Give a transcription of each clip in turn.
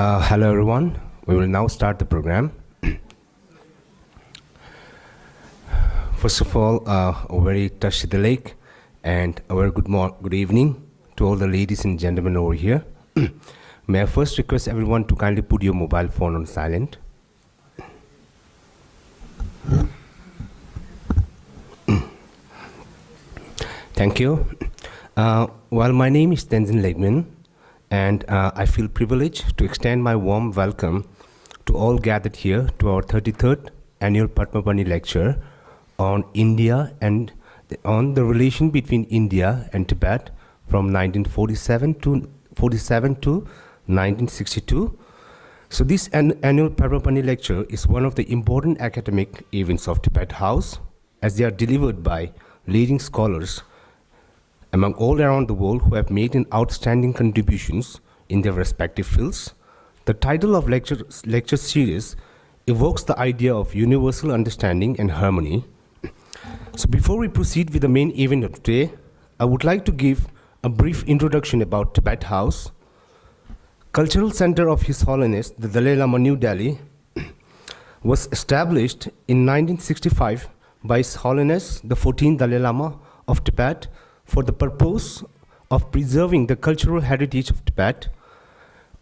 Hello everyone, we will now start the program. First of all, a very touchy the lake and a very good evening to all the ladies and gentlemen over here. May I first request everyone to kindly put your mobile phone on silent. Thank you. Well, my name is Tenzin Legman, and I feel privileged to extend my warm welcome to all gathered here to our 33rd annual Padmapani Lecture on India and on the relation between India and Tibet from 1947 to 1962. So this annual Padmapani Lecture is one of the important academic events of Tibet House, as they are delivered by leading scholars among all around the world who have made an outstanding contributions in their respective fields. The title of lecture series evokes the idea of universal understanding and harmony. So before we proceed with the main event of today, I would like to give a brief introduction about Tibet House, cultural center of His Holiness the Dalai Lama, New Delhi, was established in 1965 by His Holiness the 14th Dalai Lama of Tibet for the purpose of preserving the cultural heritage of Tibet.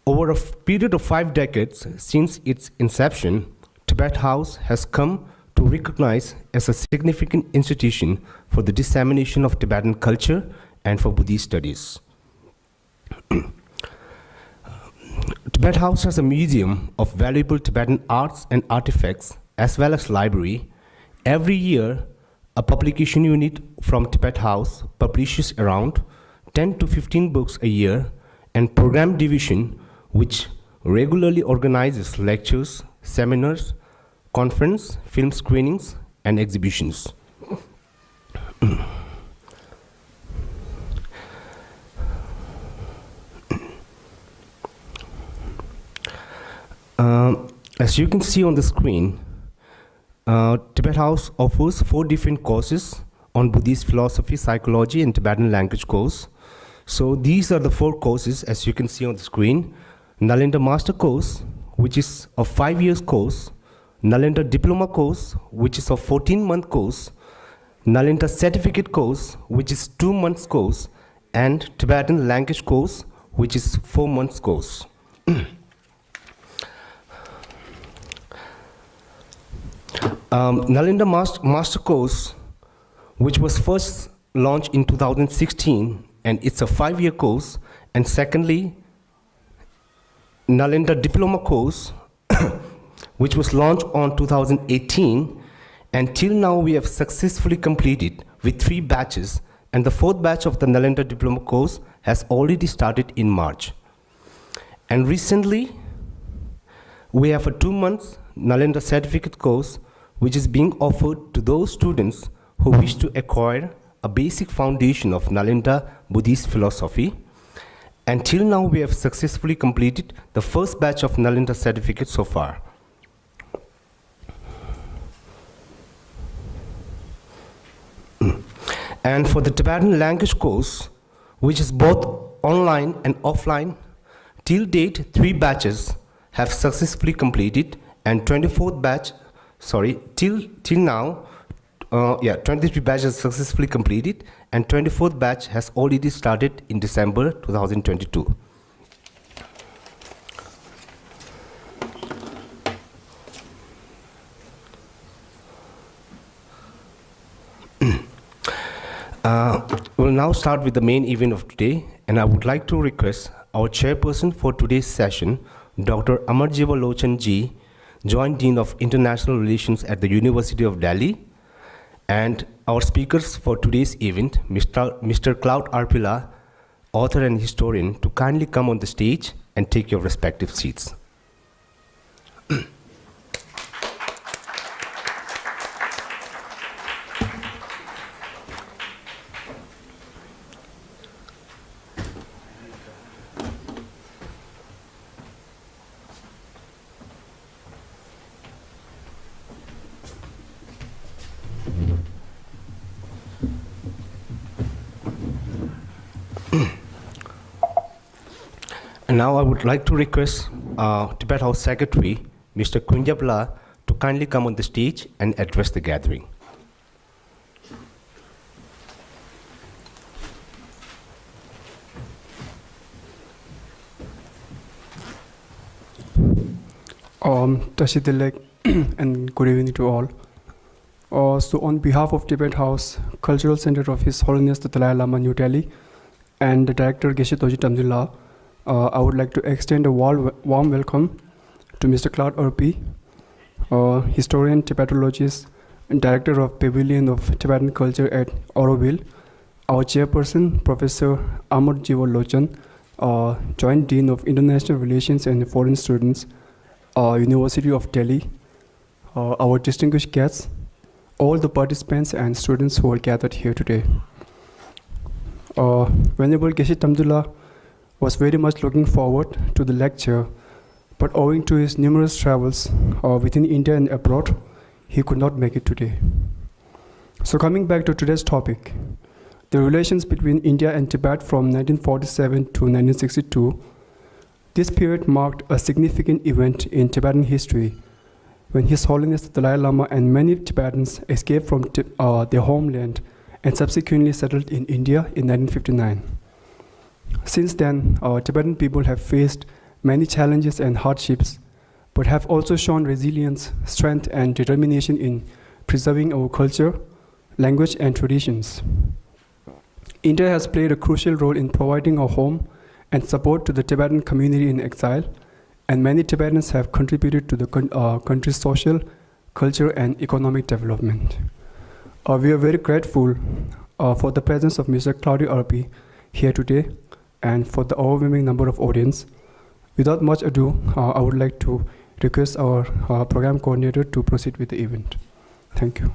Over a period of 5 decades since its inception, Tibet House has come to recognize as a significant institution for the dissemination of Tibetan culture and for Buddhist studies. Tibet House has a museum of valuable Tibetan arts and artifacts as well as library. Every year, a publication unit from Tibet House publishes around 10 to 15 books a year, and program division which regularly organizes lectures, seminars, conference, film screenings, and exhibitions. As you can see on the screen, Tibet House offers 4 different courses on Buddhist philosophy, psychology, and Tibetan language course. So these are the 4 courses as you can see on the screen. Nalanda Master course, which is a 5 years course. Nalanda Diploma course, which is a 14-month course. Nalanda Certificate course, which is 2 months course. And Tibetan language course, which is 4 months course. Nalanda Master course, which was first launched in 2016, and it's a 5-year course. And secondly, Nalanda Diploma course, which was launched on 2018, and till now we have successfully completed with 3 batches, and the 4th batch of the Nalanda Diploma course has already started in March. And recently, we have a 2 months Nalanda Certificate course, which is being offered to those students who wish to acquire a basic foundation of Nalanda Buddhist philosophy. And till now, we have successfully completed the first batch of Nalanda certificate so far. And for the Tibetan language course, which is both online and offline, till date, 3 batches have successfully completed, and 24th batch, till now, 23 batches successfully completed, and 24th batch has already started in December 2022. We'll now start with the main event of today, and I would like to request our chairperson for today's session, Dr. Amarjiva Lochan Ji, Joint Dean of International Relations at the University of Delhi, and our speakers for today's event, Mr. Claude Arpi, author and historian, to kindly come on the stage and take your respective seats. And now I would like to request Tibet House Secretary, Mr. Kunjapla, to kindly come on the stage and address the gathering. Tashidilek and good evening to all. So on behalf of Tibet House, Cultural Center of His Holiness the Dalai Lama, New Delhi, and the Director Geshe Toji Tamdullah, I would like to extend a warm welcome to Mr. Claude Arpi, historian, Tibetologist, and Director of Pavilion of Tibetan Culture at Auroville, our Chairperson, Professor Amar Jiva Lochan, Joint Dean of International Relations and Foreign Students, University of Delhi, our distinguished guests, all the participants and students who are gathered here today. Venerable Geshe Tamdullah was very much looking forward to the lecture, but owing to his numerous travels within India and abroad, he could not make it today. So coming back to today's topic, the relations between India and Tibet from 1947 to 1962, this period marked a significant event in Tibetan history when His Holiness the Dalai Lama and many Tibetans escaped from their homeland and subsequently settled in India in 1959. Since then, Tibetan people have faced many challenges and hardships, but have also shown resilience, strength, and determination in preserving our culture, language, and traditions. India has played a crucial role in providing a home and support to the Tibetan community in exile, and many Tibetans have contributed to the country's social, culture, and economic development. We are very grateful for the presence of Mr. Claude Arpi here today and for the overwhelming number of audience. Without much ado, I would like to request our program coordinator to proceed with the event. Thank you.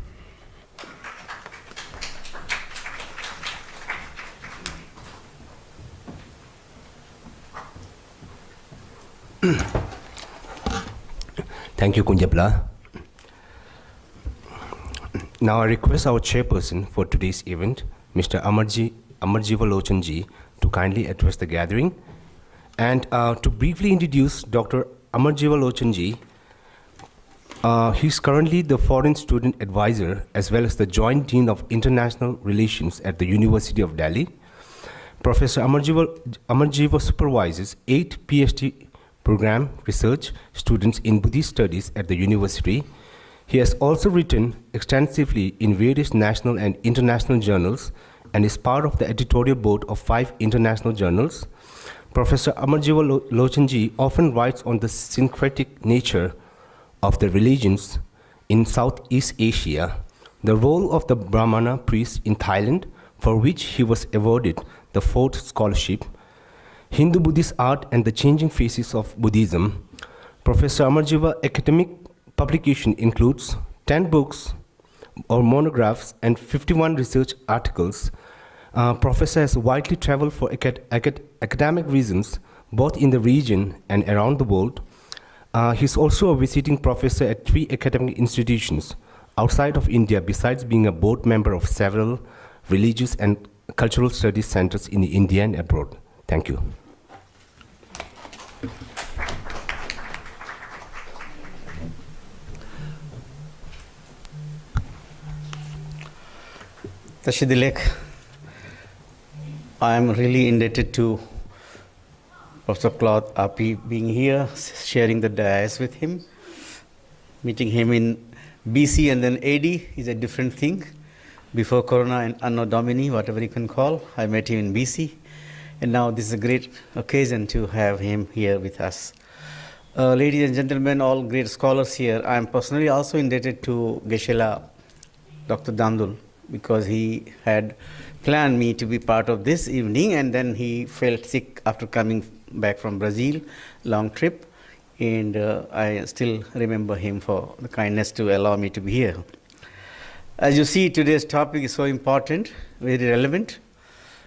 Thank you, Kunjapla. Now I request our chairperson for today's event, Mr. Amarjiva Lochanji, to kindly address the gathering. And to briefly introduce Dr. Amarjiva Lochanji, he's currently the Foreign Student Advisor as well as the Joint Dean of International Relations at the University of Delhi. Professor Amarjiva supervises 8 PhD program research students in Buddhist studies at the university. He has also written extensively in various national and international journals and is part of the editorial board of 5 international journals. Professor Amarjiva Lochanji often writes on the syncretic nature of the religions in Southeast Asia, the role of the Brahmana priest in Thailand, for which he was awarded the 4th scholarship, Hindu-Buddhist art and the changing faces of Buddhism. Professor Amarjiva's academic publication includes 10 books or monographs and 51 research articles. Professor has widely traveled for academic reasons, both in the region and around the world. He's also a visiting professor at 3 academic institutions outside of India, besides being a board member of several religious and cultural studies centers in India and abroad. Thank you. Tashidilek, I am really indebted to Professor Claude Arpi being here, sharing the dais with him. Meeting him in BC and then AD is a different thing. Before Corona and Anno Domini, whatever you can call, I met him in BC. And now this is a great occasion to have him here with us. Ladies and gentlemen, all great scholars here, I am personally also indebted to Geshe-la, Dr. Dandul, because he had planned me to be part of this evening, and then he felt sick after coming back from Brazil, long trip, and I still remember him for the kindness to allow me to be here. As you see, today's topic is so important, very relevant,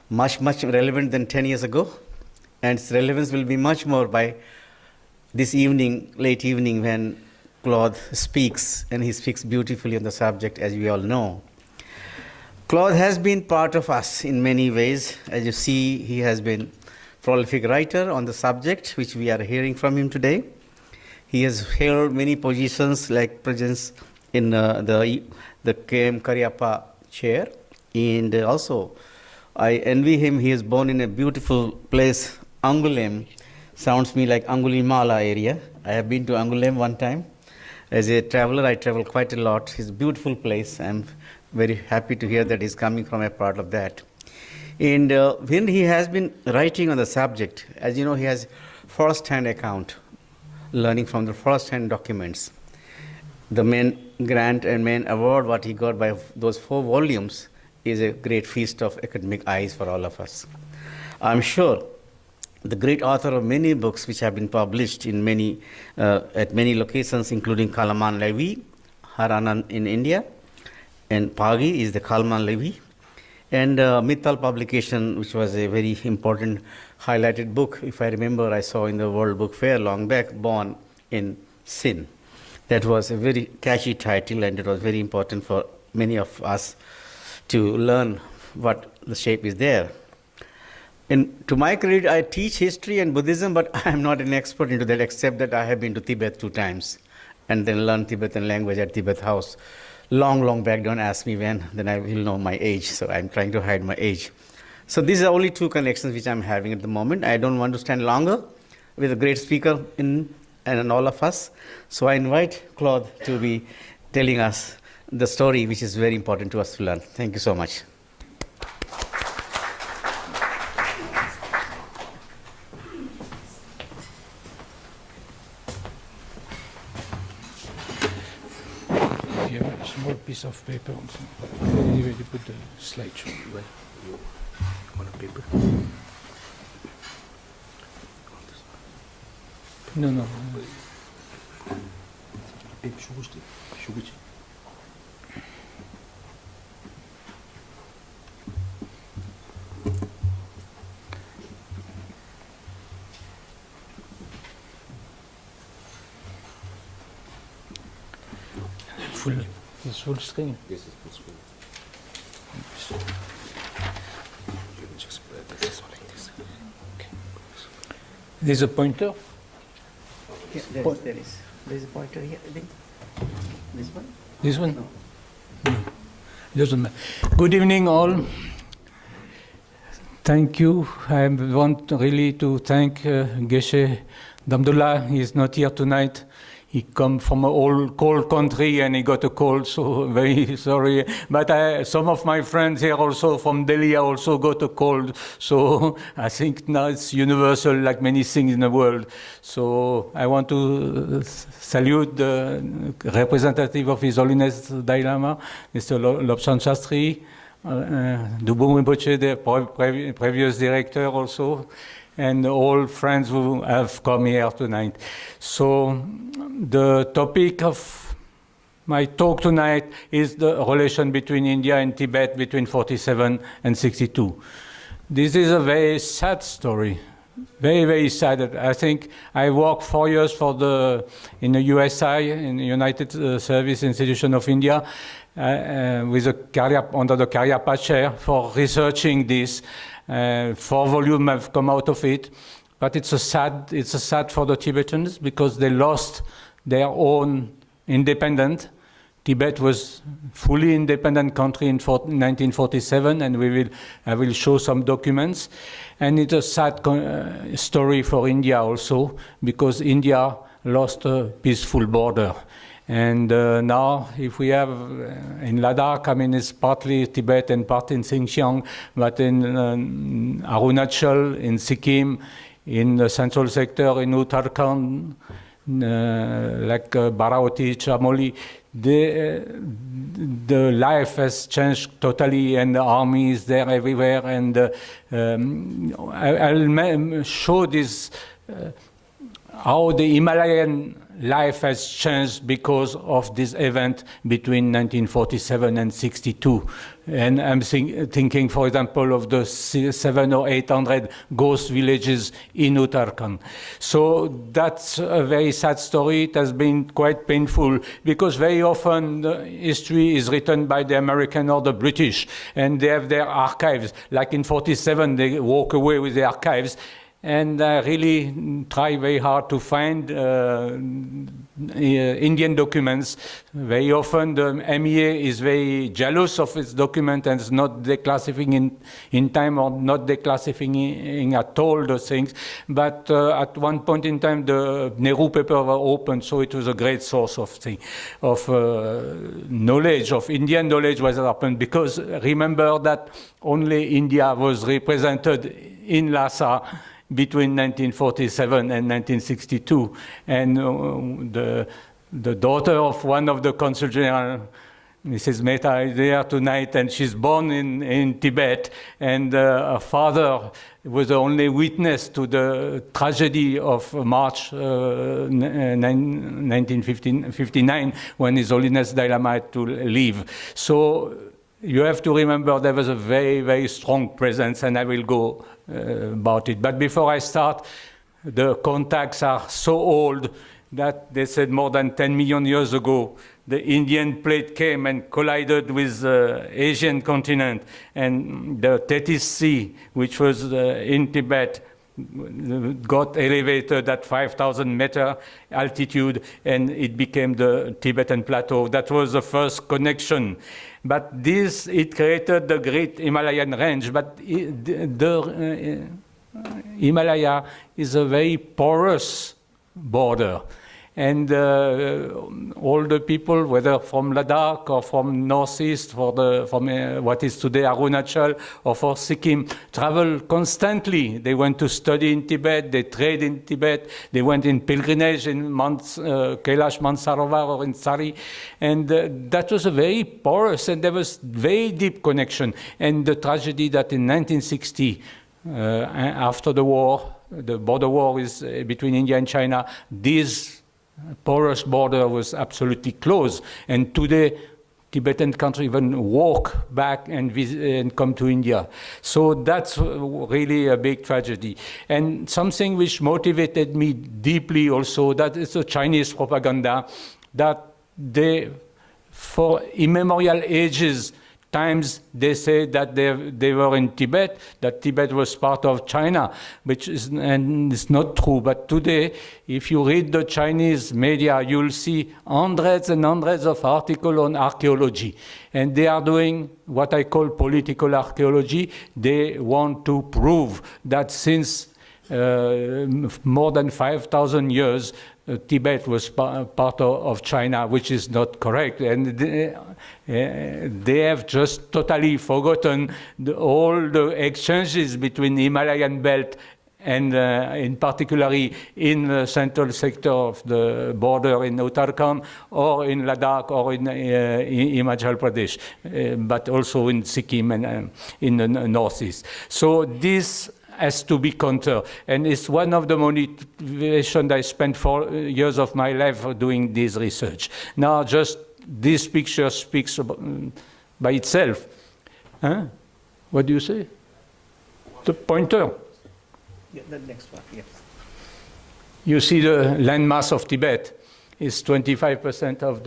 much relevant than 10 years ago, and its relevance will be much more by this evening, late evening, when Claude speaks, and he speaks beautifully on the subject, as we all know. Claude has been part of us in many ways. As you see, he has been prolific writer on the subject, which we are hearing from him today. He has held many positions like presence in the KM Cariappa chair. And also, I envy him. He is born in a beautiful place, Angoulême. Sounds me like Angoulême area. I have been to Angoulême one time. As a traveler, I travel quite a lot. It's a beautiful place. I'm very happy to hear that he's coming from a part of that. And when he has been writing on the subject, as you know, he has first-hand account, learning from the first-hand documents. The main grant and main award, what he got by those 4 volumes, is a great feast of academic eyes for all of us. I'm sure the great author of many books which have been published in many, at many locations, including Kalman Levi, Haranan in India, and Pagi is the Kalman Levi, and Mittal publication, which was a very important highlighted book. If I remember, I saw in the World Book Fair long back, Born in Sin. That was a very catchy title, and it was very important for many of us to learn what the shape is there. And to my credit, I teach history and Buddhism, but I am not an expert into that, except that I have been to Tibet 2 times and then learned Tibetan language at Tibet House. Long back, don't ask me when, then I will know my age, so I'm trying to hide my age. So these are only 2 connections which I'm having at the moment. I don't want to stand longer with a great speaker and all of us. So I invite Claude to be telling us the story which is very important to us to learn. Thank you so much. You have a small piece of paper also. Anyway, you put the slideshow. Well, you want a paper? No. It's full screen. This is full screen. You can just put this one like this. Okay. There's a pointer. Yeah, there is. There's a pointer here, I think. This one? This one? No. It doesn't matter. Good evening, all. Thank you. I want really to thank Geshe Damdullah. He is not here tonight. He come from an old cold country and he got a cold, so very sorry. But some of my friends here also from Delhi also got a cold. So I think now it's universal like many things in the world. So I want to salute the representative of His Holiness Dalai Lama, Mr. Lobsang Shastri, Dubung Rinpoche, the previous director also, and all friends who have come here tonight. So the topic of my talk tonight is the relation between India and Tibet between 47 and 62. This is a very sad story, very, very sad. I think I worked 4 years in the USI, in the United Service Institution of India, with under the Cariappa chair for researching this. 4 volumes have come out of it, but it's a sad for the Tibetans because they lost their own independence. Tibet was fully independent country in 1947, and I will show some documents. And it's a sad story for India also, because India lost a peaceful border. And now, if we have in Ladakh, I mean, it's partly Tibet and part in Xinjiang, but in Arunachal, in Sikkim, in the central sector, in Uttarakhand, like Baravati, Chamoli, the life has changed totally, and the army is there everywhere. And I'll show this, how the Himalayan life has changed because of this event between 1947 and 62. And I'm thinking, for example, of the 700 or 800 ghost villages in Uttarakhand. So that's a very sad story. It has been quite painful because very often the history is written by the American or the British, and they have their archives. Like in 47, they walk away with the archives. and I really try very hard to find Indian documents. Very often the MEA is very jealous of its document and is not declassifying in time or not declassifying at all the things. But at one point in time, the Nehru paper were open, so it was a great source of knowledge, of Indian knowledge what happened. Because remember that only India was represented in Lhasa between 1947 and 1962, and the daughter of one of the consul general, Mrs. Mehta, is there tonight, and she's born in Tibet, and her father was the only witness to the tragedy of March 1959, when His Holiness Dalai Lama had to leave. So you have to remember there was a very, very strong presence, and I will go about it. But before I start, the contacts are so old that they said more than 10 million years ago, the Indian plate came and collided with the Asian continent, and the Tethys Sea, which was in Tibet, got elevated at 5,000 meter altitude, and it became the Tibetan plateau. That was the first connection. But it created the great Himalayan range. But the Himalaya is a very porous border. And all the people, whether from Ladakh or from northeast, from what is today Arunachal, or for Sikkim, travel constantly. They went to study in Tibet, they trade in Tibet, they went in pilgrimage in Kailash Mansarovar or in Sari, and that was a very porous, and there was very deep connection. And the tragedy that in 1960, after the war, the border war is between India and China, this porous border was absolutely closed, and today Tibetan can't even walk back and come to India. So that's really a big tragedy. And something which motivated me deeply also, that is the Chinese propaganda, that they, for immemorial ages, times they say that they were in Tibet, that Tibet was part of China, which is, and it's not true. But today, if you read the Chinese media, you'll see hundreds and hundreds of articles on archaeology. And they are doing what I call political archaeology. They want to prove that since more than 5,000 years, Tibet was part of China, which is not correct. And they have just totally forgotten all the exchanges between the Himalayan belt and in particularly in the central sector of the border in Uttarakhand or in Ladakh or in Himachal Pradesh, but also in Sikkim and in the northeast. So this has to be countered, and it's one of the motivations I spent 4 years of my life doing this research. Now, just this picture speaks by itself. Huh? What do you say? The pointer. Yeah, the next one, yes. You see the landmass of Tibet is 25% of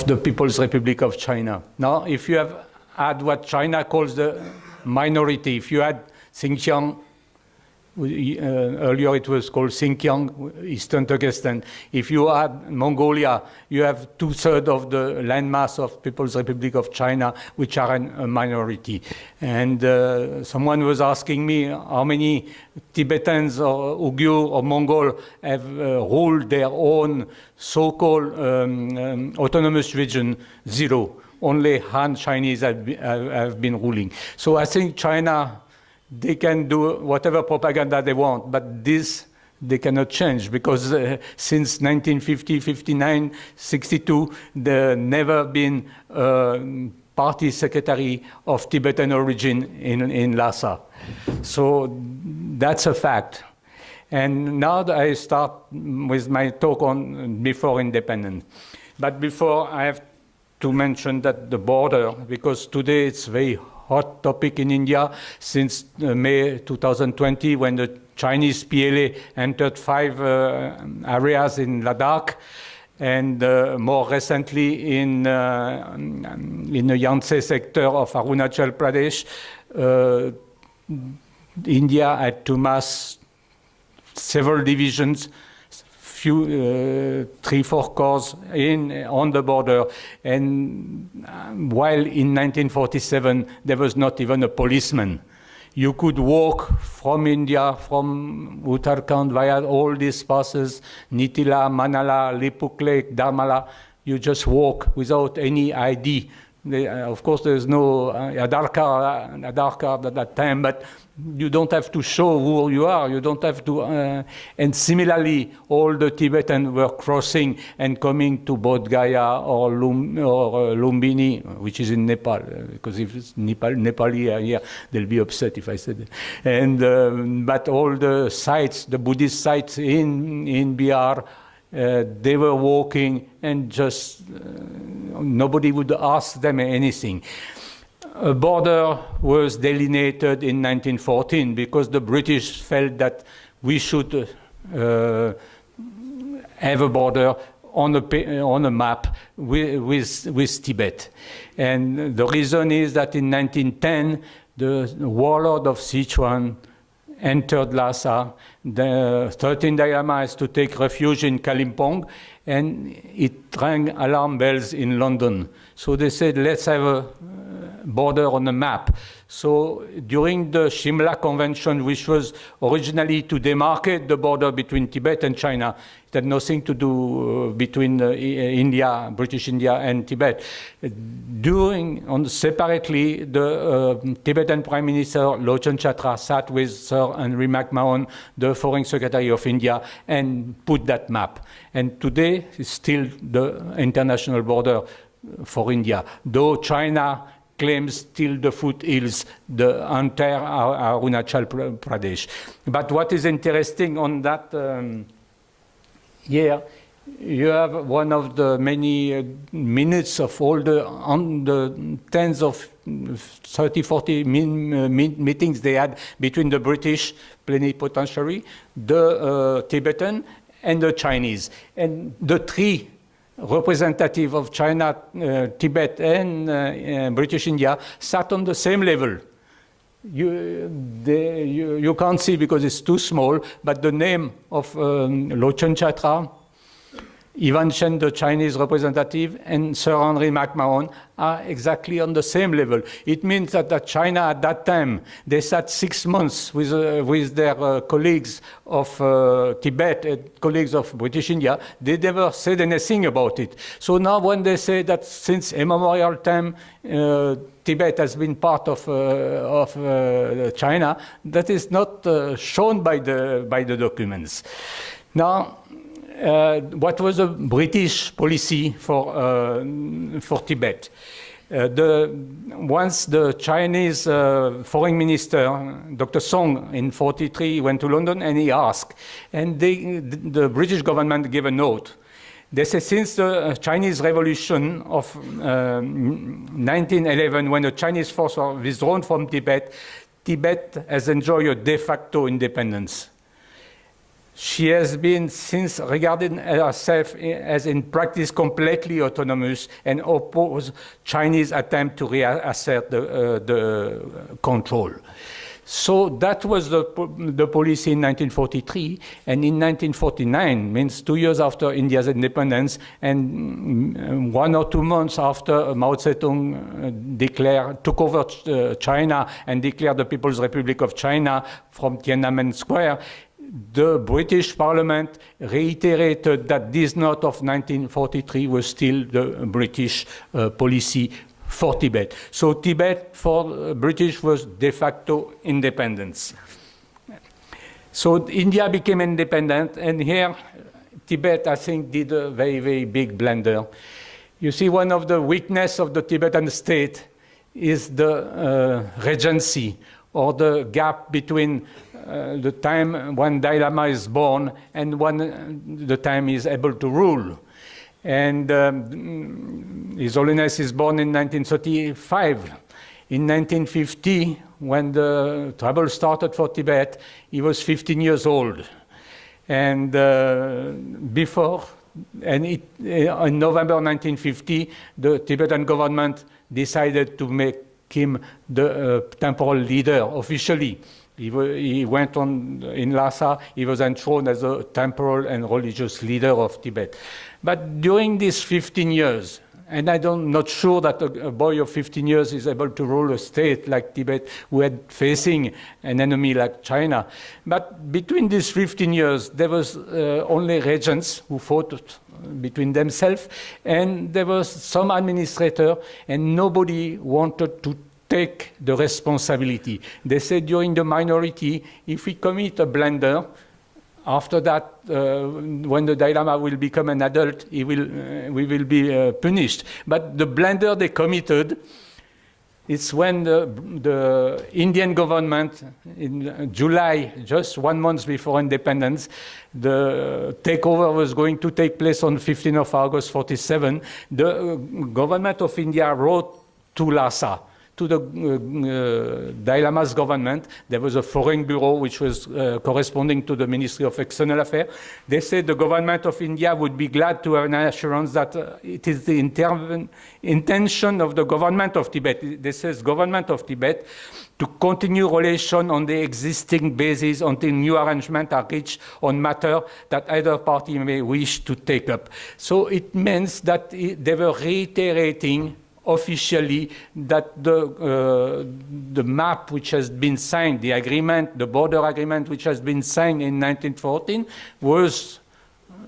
the People's Republic of China. Now, if you have add what China calls the minority. If you add Xinjiang, earlier it was called Xinjiang, Eastern Turkestan. If you add Mongolia, you have 2/3 of the landmass of People's Republic of China, which are a minority. And someone was asking me how many Tibetans or Uyghur or Mongol have ruled their own so-called autonomous region. 0. Only Han Chinese have been ruling. So I think China, they can do whatever propaganda they want, but this they cannot change, because since 1950, 59, 62, there never been party secretary of Tibetan origin in Lhasa. So that's a fact. And now I start with my talk on before independence. But before, I have to mention that the border, because today it's a very hot topic in India since May 2020, when the Chinese PLA entered 5 areas in Ladakh. and more recently in the Yangtze sector of Arunachal Pradesh, India had to mass several divisions, 3-4 corps on the border, and while in 1947 there was not even a policeman. You could walk from India, from Uttarakhand via all these passes, Nitila, Manala, Lipuk Lake, Dharmala. You just walk without any ID. Of course, there's no Aadhaar card at that time, but you don't have to show who you are. You don't have to. And similarly, all the Tibetans were crossing and coming to Bodh Gaya or Lumbini, which is in Nepal, because if it's Nepali here, they'll be upset if I said it. And but all the sites, the Buddhist sites in Bihar, they were walking and just nobody would ask them anything. A border was delineated in 1914 because the British felt that we should have a border on a map with Tibet. And the reason is that in 1910, the warlord of Sichuan entered Lhasa. The 13 Dalai Lamas to take refuge in Kalimpong, and it rang alarm bells in London. So they said, let's have a border on a map. So during the Shimla Convention, which was originally to demarcate the border between Tibet and China, it had nothing to do between India, British India and Tibet. Separately, the Tibetan Prime Minister Lochen Chatra sat with Sir Henry McMahon, the Foreign Secretary of India, and put that map. And today, it's still the international border for India, though China claims still the foothills, the entire Arunachal Pradesh. But what is interesting on that year, you have one of the many minutes of all the tens of 30, 40 meetings they had between the British plenipotentiary, the Tibetan, and the Chinese. And the three representative of China, Tibet, and British India sat on the same level. You can't see because it's too small, but the name of Lochen Chatra, Ivan Chen, the Chinese representative, and Sir Henry McMahon are exactly on the same level. It means that China at that time, they sat 6 months with their colleagues of Tibet, colleagues of British India. They never said anything about it. So now when they say that since immemorial time, Tibet has been part of China, that is not shown by the documents. Now, what was the British policy for Tibet? Once the Chinese foreign minister, Dr. Song, in 1943, went to London and he asked, and the British government gave a note. They said since the Chinese Revolution of 1911, when the Chinese forces were withdrawn from Tibet, Tibet has enjoyed a de facto independence. She has been since regarded herself as in practice completely autonomous and opposed Chinese attempt to reassert the control. So that was the policy in 1943, and in 1949, means 2 years after India's independence, and 1 or 2 months after Mao Zedong took over China and declared the People's Republic of China from Tiananmen Square, the British Parliament reiterated that this note of 1943 was still the British policy for Tibet. So Tibet for British was de facto independence. So India became independent, and here Tibet, I think, did a very, very big blunder. You see, one of the weaknesses of the Tibetan state is the regency, or the gap between the time when Dalai Lama is born and when the time he is able to rule. And His Holiness is born in 1935. In 1950, when the trouble started for Tibet, he was 15 years old. And before And in November 1950, the Tibetan government decided to make him the temporal leader officially. He went on in Lhasa, he was enthroned as a temporal and religious leader of Tibet. But during these 15 years, and I'm not sure that a boy of 15 years is able to rule a state like Tibet, who had facing an enemy like China. But between these 15 years, there was only regents who fought between themselves, and there was some administrator, and nobody wanted to take the responsibility. They said during the minority, if we commit a blunder, after that, when the Dalai Lama will become an adult, we will be punished. But the blunder they committed, it's when the Indian government, in July, just 1 month before independence, the takeover was going to take place on 15th of August 47. The government of India wrote to Lhasa, to the Dalai Lama's government. There was a foreign bureau which was corresponding to the Ministry of External Affairs. They said the government of India would be glad to have an assurance that it is the intention of the government of Tibet. This says government of Tibet to continue relation on the existing basis until new arrangements are reached on matter that either party may wish to take up. So it means that they were reiterating officially that the map which has been signed, the agreement, the border agreement which has been signed in 1914 was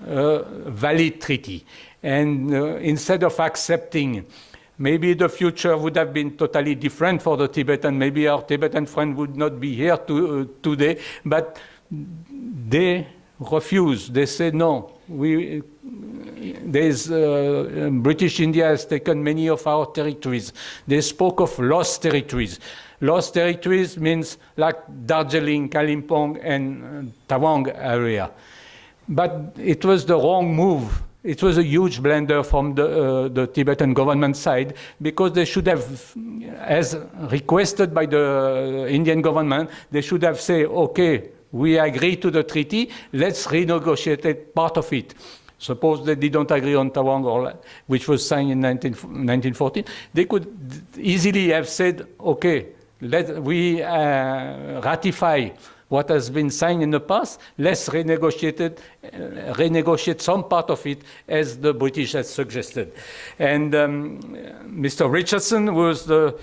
a valid treaty. And instead of accepting, maybe the future would have been totally different for the Tibetan, maybe our Tibetan friend would not be here today, but they refused. They said, no, British India has taken many of our territories. They spoke of lost territories. Lost territories means like Darjeeling, Kalimpong, and Tawang area. But it was the wrong move. It was a huge blunder from the Tibetan government side, because they should have, as requested by the Indian government, they should have said, okay, we agree to the treaty, let's renegotiate part of it. Suppose they didn't agree on Tawang, which was signed in 1914, they could easily have said, okay, we ratify what has been signed in the past, let's renegotiate some part of it as the British has suggested. And Mr. Richardson was the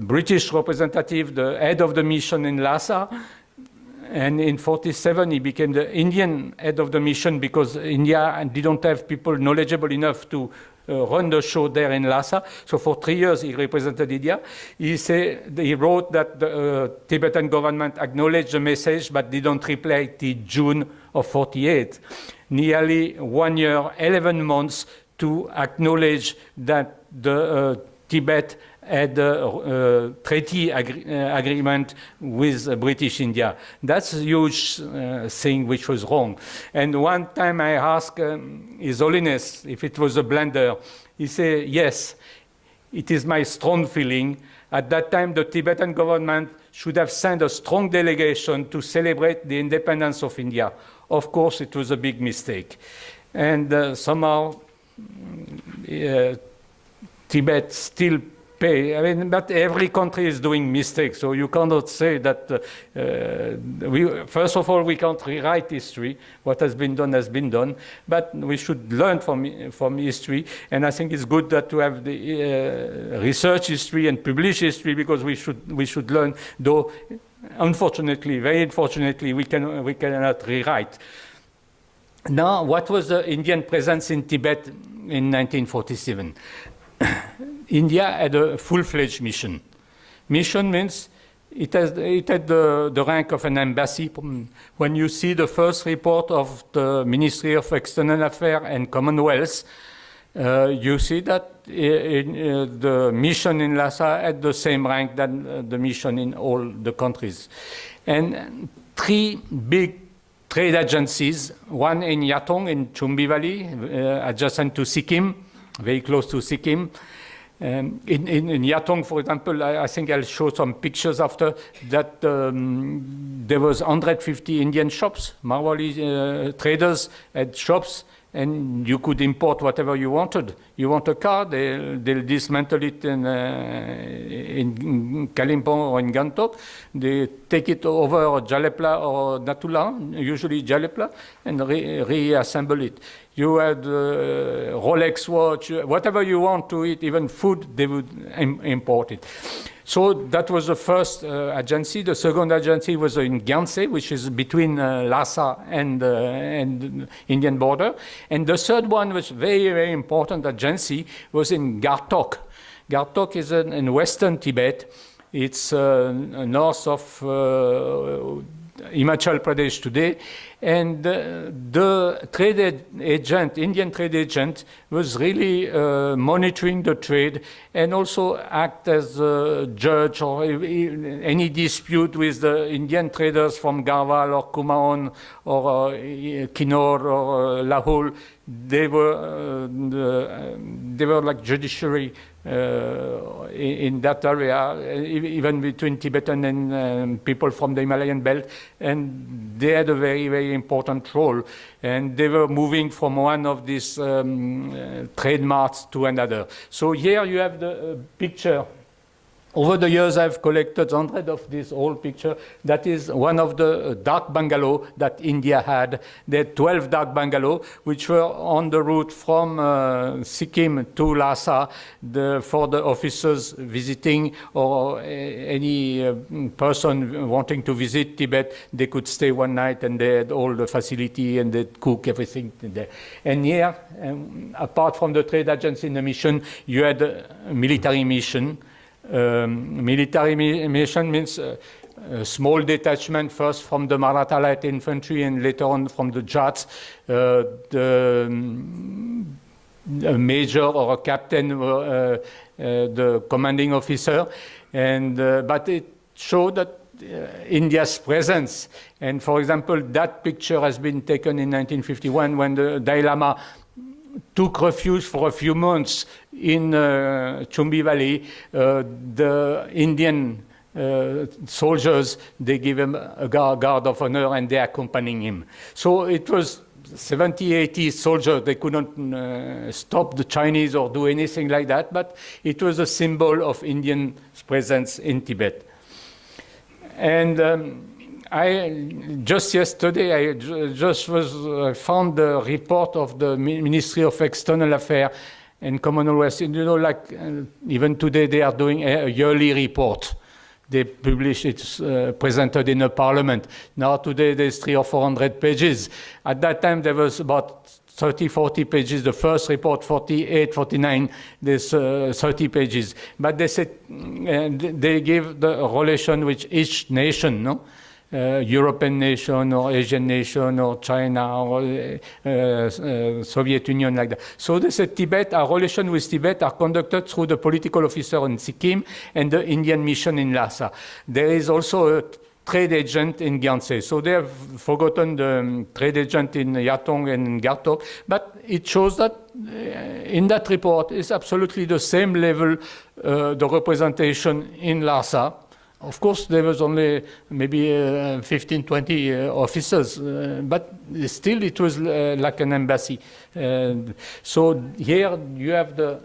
British representative, the head of the mission in Lhasa. And in 47, he became the Indian head of the mission because India didn't have people knowledgeable enough to run the show there in Lhasa. So for 3 years, he represented India. He wrote that the Tibetan government acknowledged the message, but didn't reply till June of 48. Nearly 1 year, 11 months to acknowledge that the Tibet had a treaty agreement with British India. That's a huge thing which was wrong. And one time I asked His Holiness if it was a blunder. He said, yes, it is my strong feeling. At that time, the Tibetan government should have sent a strong delegation to celebrate the independence of India. Of course, it was a big mistake. And somehow, Tibet still pay. I mean, but every country is doing mistakes, so you cannot say that. First of all, we can't rewrite history. What has been done, but we should learn from history. And I think it's good that to have the research history and publish history, because we should learn. Though, unfortunately, very unfortunately, we cannot rewrite. Now, what was the Indian presence in Tibet in 1947? India had a full-fledged mission. Mission means it had the rank of an embassy. When you see the first report of the Ministry of External Affairs and Commonwealth, you see that the mission in Lhasa had the same rank than the mission in all the countries. And 3 big trade agencies, one in Yatong in Chumbi Valley, adjacent to Sikkim, very close to Sikkim. In Yatong, for example, I think I'll show some pictures after that. There was 150 Indian shops. Marwari traders had shops, and you could import whatever you wanted. You want a car, they'll dismantle it in Kalimpong or in Gantok. They take it over Jalepla or Natula, usually Jalepla, and reassemble it. You had Rolex watch, whatever you want to eat, even food, they would import it. So that was the first agency. The second agency was in Gyanse, which is between Lhasa and Indian border. And the third one, was very, very important agency, was in Gartok. Gartok is in western Tibet. It's north of Himachal Pradesh today. And the trade agent, Indian trade agent, was really monitoring the trade and also act as a judge or any dispute with the Indian traders from Garhwal or Kumaon or Kinnaur or Lahore. They were like judiciary in that area, even between Tibetan and people from the Himalayan belt, and they had a very, very important role. And they were moving from one of these trade marts to another. So here you have the picture. Over the years, I've collected hundreds of these old pictures. That is one of the dark bungalow that India had. There are 12 dark bungalow, which were on the route from Sikkim to Lhasa for the officers visiting or any person wanting to visit Tibet. They could stay one night and they had all the facility and they'd cook everything there. And here, apart from the trade agency in the mission, you had a military mission. Military mission means a small detachment, first from the Maratha light infantry and later on from the Jats. A major or a captain, the commanding officer, and but it showed that India's presence. And for example, that picture has been taken in 1951 when the Dalai Lama took refuge for a few months in Chumbi Valley. The Indian soldiers, they give him a guard of honor and they accompanying him. So it was 70, 80 soldiers. They couldn't stop the Chinese or do anything like that, but it was a symbol of Indian presence in Tibet. And just yesterday, I found the report of the Ministry of External Affairs and Commonwealth. And you know, like even today, they are doing a yearly report. They publish it, presented in a parliament. Now today, there's 300 or 400 pages. At that time, there was about 30, 40 pages. The first report, 48, 49, there's 30 pages. But they said, they gave the relation with each nation, no? European nation or Asian nation or China or Soviet Union, like that. So they said Tibet, our relation with Tibet are conducted through the political officer in Sikkim and the Indian mission in Lhasa. There is also a trade agent in Gyanse. So they have forgotten the trade agent in Yatong and in Gartok, but it shows that in that report is absolutely the same level, the representation in Lhasa. Of course, there was only maybe 15, 20 officers, but still it was like an embassy. So here you have the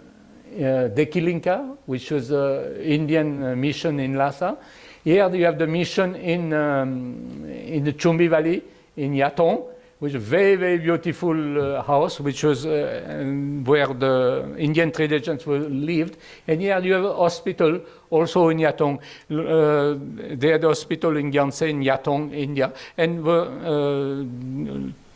Dekilinka, which was the Indian mission in Lhasa. Here you have the mission in the Chumbi Valley in Yatong, which is a very, very beautiful house, which was where the Indian trade agents lived. And here you have a hospital also in Yatong. They had a hospital in Gyanse in Yatong, India, and were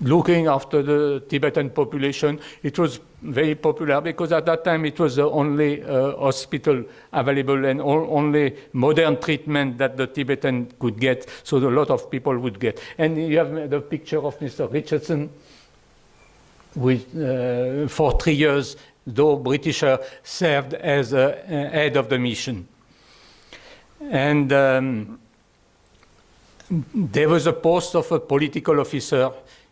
looking after the Tibetan population. It was very popular because at that time it was the only hospital available and only modern treatment that the Tibetan could get, so a lot of people would get. And you have the picture of Mr. Richardson, which for 3 years, though Britisher, served as head of the mission. And there was a post of a political officer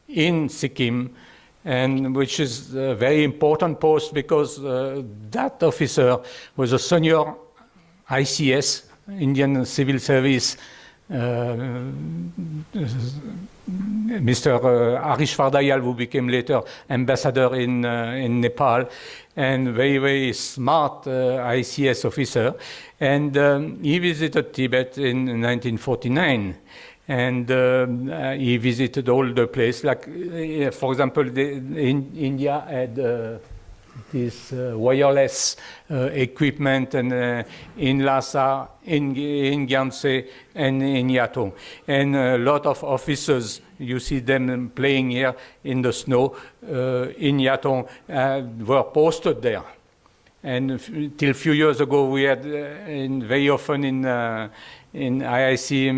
in Sikkim, and which is a very important post because that officer was a senior ICS, Indian Civil Service Mr. Harish Vardayal, who became later ambassador in Nepal, and very, very smart ICS officer. And he visited Tibet in 1949. And he visited all the places. Like, for example, India had this wireless equipment and in Lhasa, in Gyantse, and in Yatong. And a lot of officers, you see them playing here in the snow in Yatong, were posted there. And till a few years ago, we had very often in IIC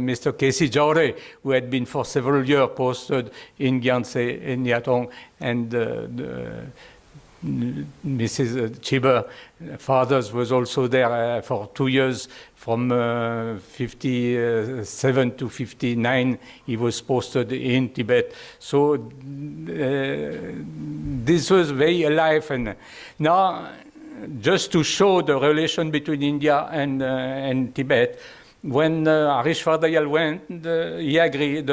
Mr. K.C. Jaure, who had been for several years posted in Gyantse, in Yatong, and Mrs. Chiba Fathers was also there for 2 years, from 57 to 59. He was posted in Tibet. So this was very alive. And now, just to show the relation between India and Tibet, when Harish Vardayal went, he agreed,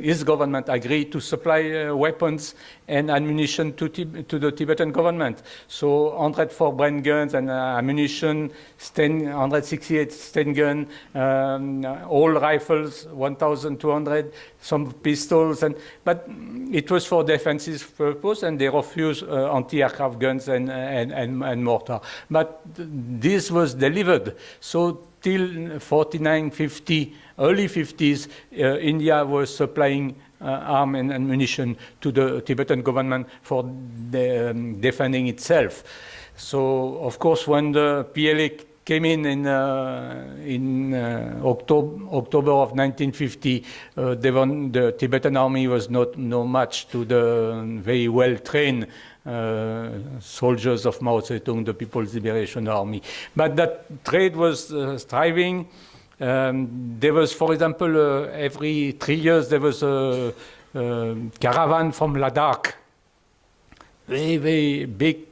his government agreed to supply weapons and ammunition to the Tibetan government. So 104 Bren guns and ammunition, 168 Sten gun, all rifles, 1,200, some pistols, but it was for defensive purpose, and they refused anti-aircraft guns and mortar. But this was delivered. So till 49, 50, early 50s, India was supplying arms and ammunition to the Tibetan government for defending itself. So, of course, when the PLA came in October of 1950, the Tibetan army was not much to the very well-trained soldiers of Mao Zedong, the People's Liberation Army. But that trade was thriving. There was, for example, every 3 years there was a caravan from Ladakh. Very, very big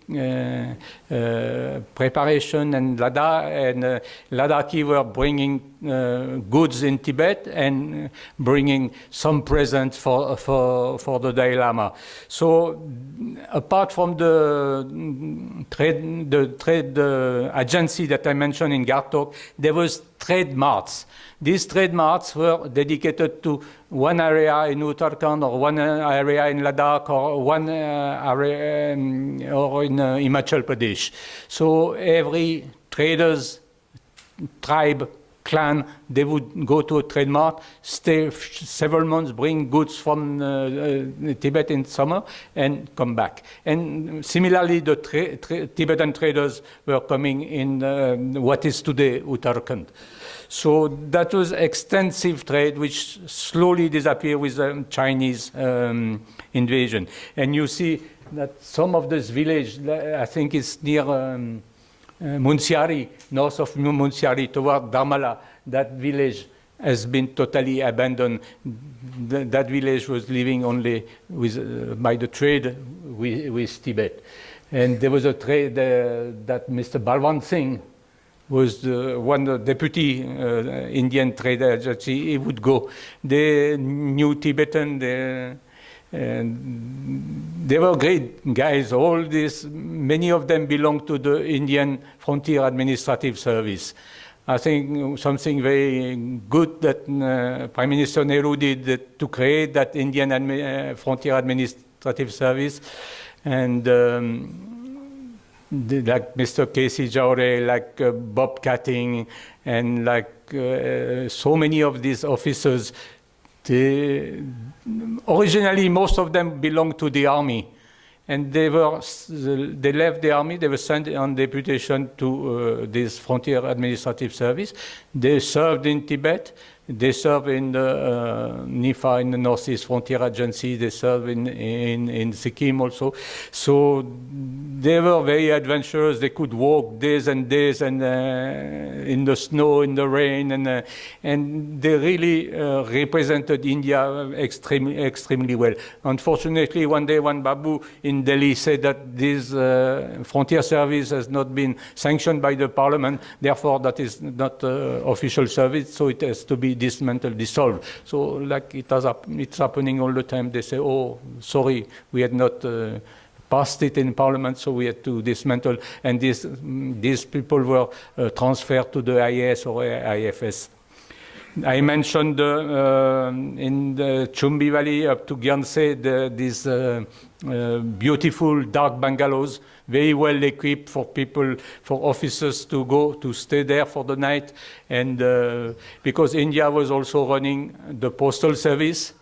preparation, and Ladakhi were bringing goods in Tibet and bringing some presents for the Dalai Lama. So, apart from the trade agency that I mentioned in Gartok, there was trade marts. These trade marts were dedicated to one area in Uttarakhand, or one area in Ladakh, or one area or in Himachal Pradesh. So every trader's tribe, clan, they would go to a trade mart, stay several months, bring goods from Tibet in summer, and come back. And similarly, the Tibetan traders were coming in what is today Uttarakhand. So that was extensive trade, which slowly disappeared with the Chinese invasion. And you see that some of this village, I think it's near Munsiari, north of Munsiari, toward Dharmala, that village has been totally abandoned. That village was living only by the trade with Tibet. And there was a trade that Mr. Balwant Singh was the deputy Indian trade agency. He would go. They knew Tibetan. They were great guys. All these, many of them belonged to the Indian Frontier Administrative Service. I think something very good that Prime Minister Nehru did to create that Indian Frontier Administrative Service, and like Mr. K.C. Jaure, like Bob Catting, and like so many of these officers. Originally, most of them belonged to the army, and they left the army. They were sent on deputation to this Frontier Administrative Service. They served in Tibet. They served in the NIFA, in the Northeast Frontier Agency. They served in Sikkim also. So they were very adventurous. They could walk days and days and in the snow, in the rain, and they really represented India extremely well. Unfortunately, one day one Babu in Delhi said that this frontier service has not been sanctioned by the parliament, therefore that is not official service, so it has to be dismantled, dissolved. So like it's happening all the time. They say, oh, sorry, we had not passed it in parliament, so we had to dismantle, and these people were transferred to the IAS or IFS. I mentioned in the Chumbi Valley up to Gyanse, these beautiful dark bungalows, very well equipped for people, for officers to go to stay there for the night, and because India was also running the postal service.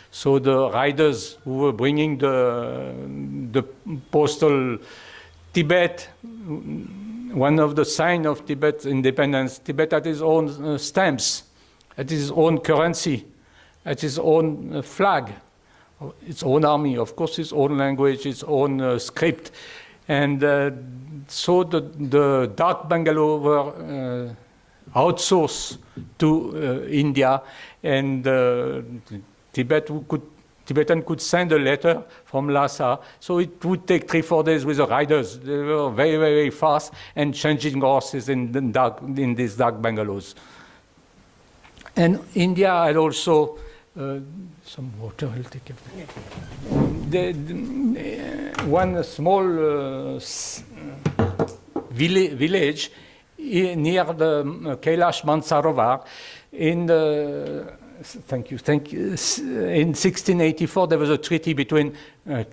So the riders who were bringing the postal Tibet, one of the signs of Tibet's independence, Tibet had its own stamps, had its own currency, had its own flag, its own army, of course its own language, its own script. And so the dark bungalow were outsourced to India, and Tibetan could send a letter from Lhasa, so it would take 3-4 days with the riders. They were very, very fast and changing horses in these dark bungalows. And India had also some water. I'll take it. One small village near the Kailash Mansarovar in the. Thank you. In 1684, there was a treaty between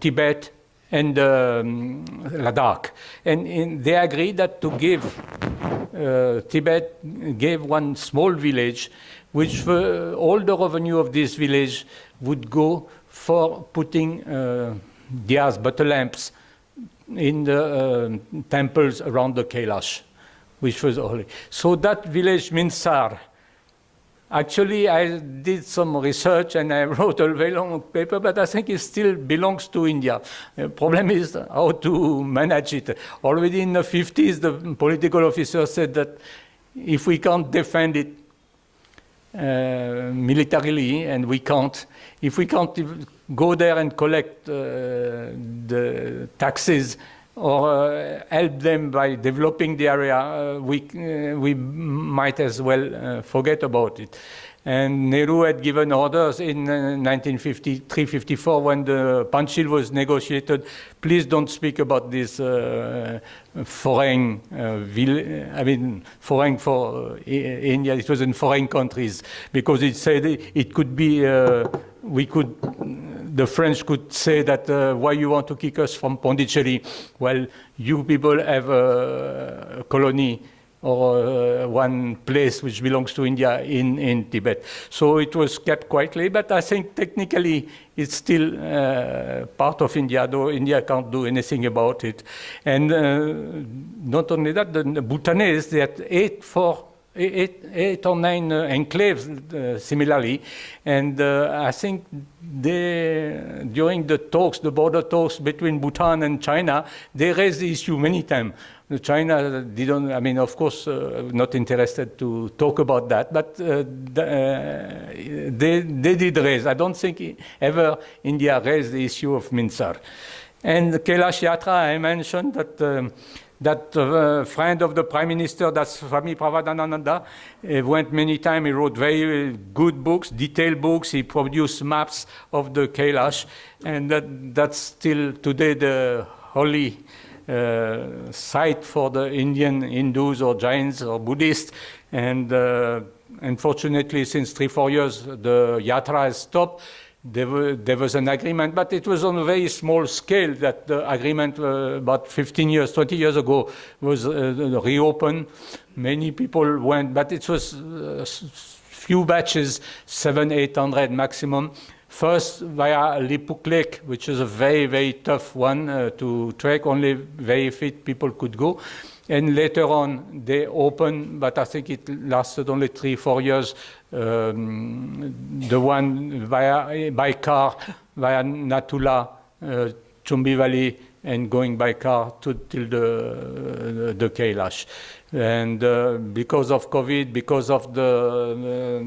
Tibet and Ladakh, and they agreed that to give Tibet gave one small village, which all the revenue of this village would go for putting diyas, butter lamps, in the temples around the Kailash, which was holy. So that village, Minsar. Actually, I did some research and I wrote a very long paper, but I think it still belongs to India. The problem is how to manage it. Already in the 50s, the political officer said that if we can't defend it militarily, and if we can't go there and collect the taxes or help them by developing the area, we might as well forget about it. And Nehru had given orders in 1953-54 when the Panchil was negotiated, please don't speak about this foreign for India. It was in foreign countries, because it said it could be, the French could say that why you want to kick us from Pondicherry? Well, you people have a colony or one place which belongs to India in Tibet. So it was kept quietly, but I think technically it's still part of India, though India can't do anything about it. And not only that, the Bhutanese, they had 8 or 9 enclaves similarly, and I think during the talks, the border talks between Bhutan and China, they raised the issue many times. China didn't, of course, not interested to talk about that, but they did raise. I don't think ever India raised the issue of Minsar. And the Kailash Yatra, I mentioned that friend of the Prime Minister, that's Swami Pravadananda, went many times. He wrote very good books, detailed books. He produced maps of the Kailash, and that's still today the holy site for the Indian Hindus or Jains or Buddhists. And unfortunately, since 3-4 years, the Yatra has stopped. There was an agreement, but it was on a very small scale. That the agreement about 15 years, 20 years ago was reopened. Many people went, but it was few batches, 700-800 maximum. First via Lipuk Lake, which is a very, very tough one to trek. Only very fit people could go. And later on, they opened, but I think it lasted only 3-4 years. The one by car, via Natula, Chumbi Valley, and going by car till the Kailash. And because of COVID, because of the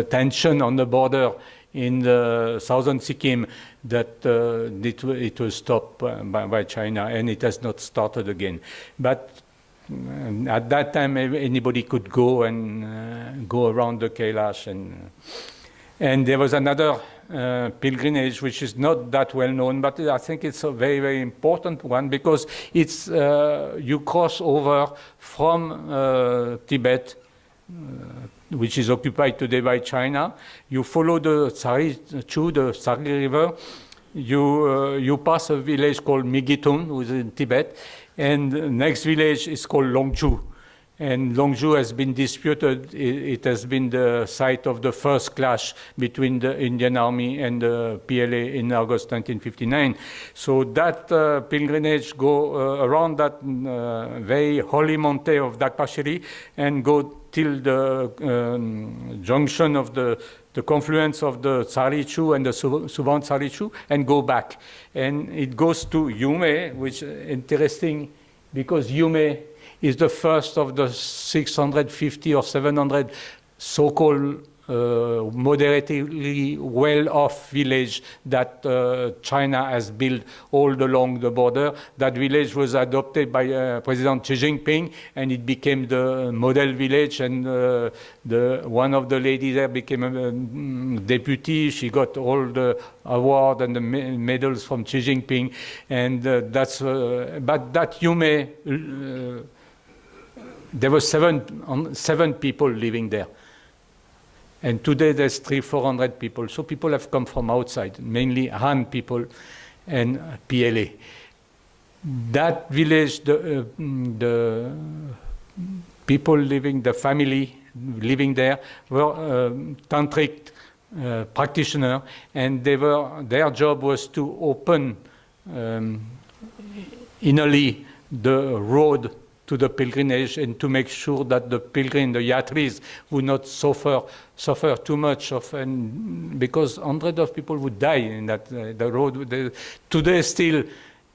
tension on the border in the southern Sikkim, that it was stopped by China, and it has not started again. But at that time, anybody could go and go around the Kailash. And there was another pilgrimage, which is not that well known, but I think it's a very, very important one, because it's you cross over from Tibet, which is occupied today by China. You follow the Sari-Chu, the Sari River. You pass a village called Migitum, which is in Tibet, and the next village is called Longju. And Longju has been disputed. It has been the site of the first clash between the Indian Army and the PLA in August 1959. So that pilgrimage go around that very holy mountain of Dakpashiri and go till the junction of the confluence of the Sari-Chu and the Subang Sari-Chu and go back. And it goes to Yume, which is interesting because Yume is the first of the 650 or 700 so-called moderately well-off village that China has built all along the border. That village was adopted by President Xi Jinping, and it became the model village, and one of the ladies there became a deputy. She got all the award and the medals from Xi Jinping, and but that Yume, there were seven people living there. And today there's 300-400 people. So people have come from outside, mainly Han people and PLA. That village, the people living, the family living there were tantric practitioners, and their job was to open innerly the road to the pilgrimage and to make sure that the pilgrim, the yatris, would not suffer too much because hundreds of people would die in that the road. Today still,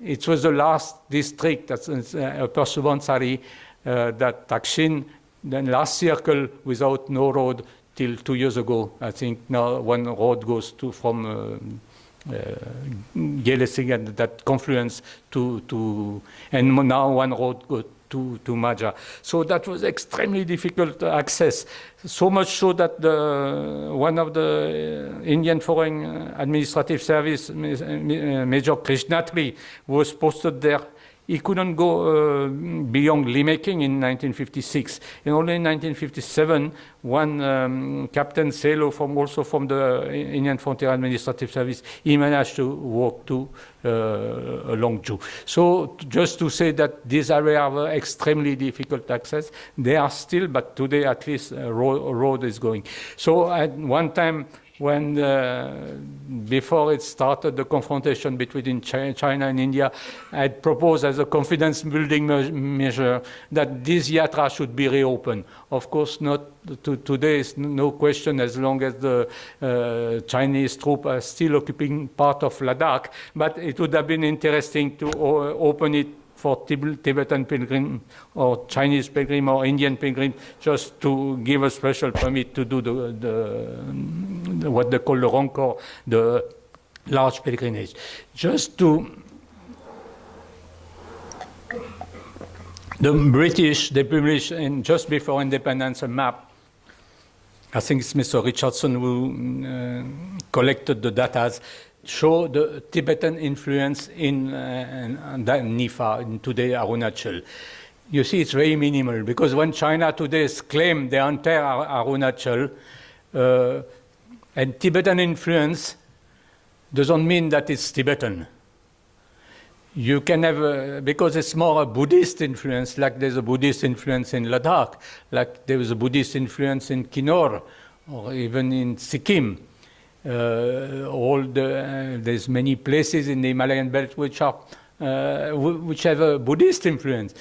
it was the last district, that's Upper Subansari, that Takshin, the last circle without no road till 2 years ago. I think now one road goes from Gelesing and that confluence to and now one road goes to Maja. So that was extremely difficult to access. So much so that one of the Indian Foreign Administrative Service, Major Krishnatri, was posted there. He couldn't go beyond Limeking in 1956. And only in 1957, one Captain Selo, also from the Indian Frontier Administrative Service, he managed to walk to Longju. So just to say that these areas were extremely difficult to access. They are still, but today at least a road is going. So at one time, when before it started the confrontation between China and India, I had proposed as a confidence building measure that this yatra should be reopened. Of course, not today is no question as long as the Chinese troops are still occupying part of Ladakh, but it would have been interesting to open it for Tibetan pilgrim or Chinese pilgrim or Indian pilgrim, just to give a special permit to do the what they call the Rongkor, the large pilgrimage. Just to the British, they published just before independence a map. I think it's Mr. Richardson who collected the data. Show the Tibetan influence in Nifa, in today Arunachal. You see, it's very minimal, because when China today claims the entire Arunachal, and Tibetan influence doesn't mean that it's Tibetan. You can have, because it's more a Buddhist influence, like there's a Buddhist influence in Ladakh, like there was a Buddhist influence in Kinnaur, or even in Sikkim. There's many places in the Himalayan belt which have a Buddhist influence.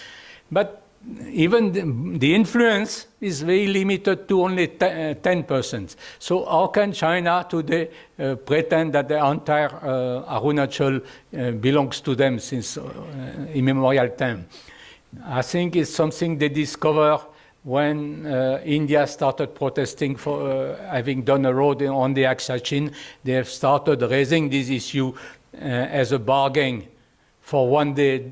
But even the influence is very limited to only 10%. So how can China today pretend that the entire Arunachal belongs to them since immemorial time? I think it's something they discover when India started protesting for having done a road on the Aksai-Chin. They have started raising this issue as a bargain for one day,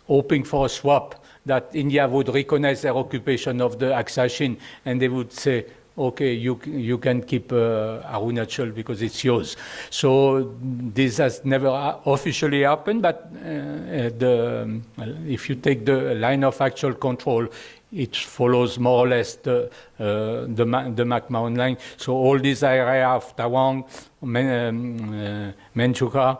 hoping for a swap, that India would recognize their occupation of the Aksai-Chin, and they would say, okay, you can keep Arunachal because it's yours. So this has never officially happened, but if you take the line of actual control, it follows more or less the McMahon line. So all this area of Tawang, Manchukuo,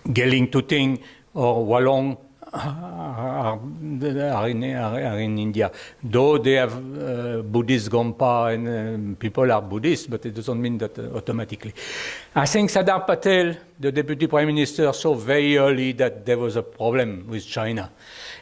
Gelingtuting, or Wallong are in India. Though they have Buddhist Gompa and people are Buddhist, but it doesn't mean that automatically. I think Sardar Patel, the Deputy Prime Minister, saw very early that there was a problem with China.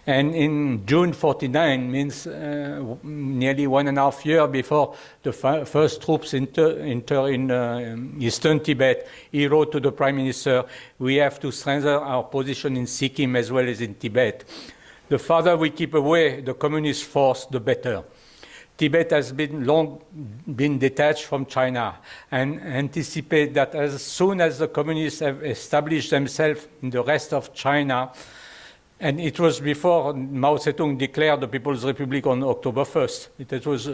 And in June 49, means nearly 1.5 years before the first troops enter in eastern Tibet, he wrote to the Prime Minister, we have to strengthen our position in Sikkim as well as in Tibet. The farther we keep away the communist force, the better. Tibet has long been detached from China, and anticipate that as soon as the communists have established themselves in the rest of China, and it was before Mao Zedong declared the People's Republic on October 1st. It was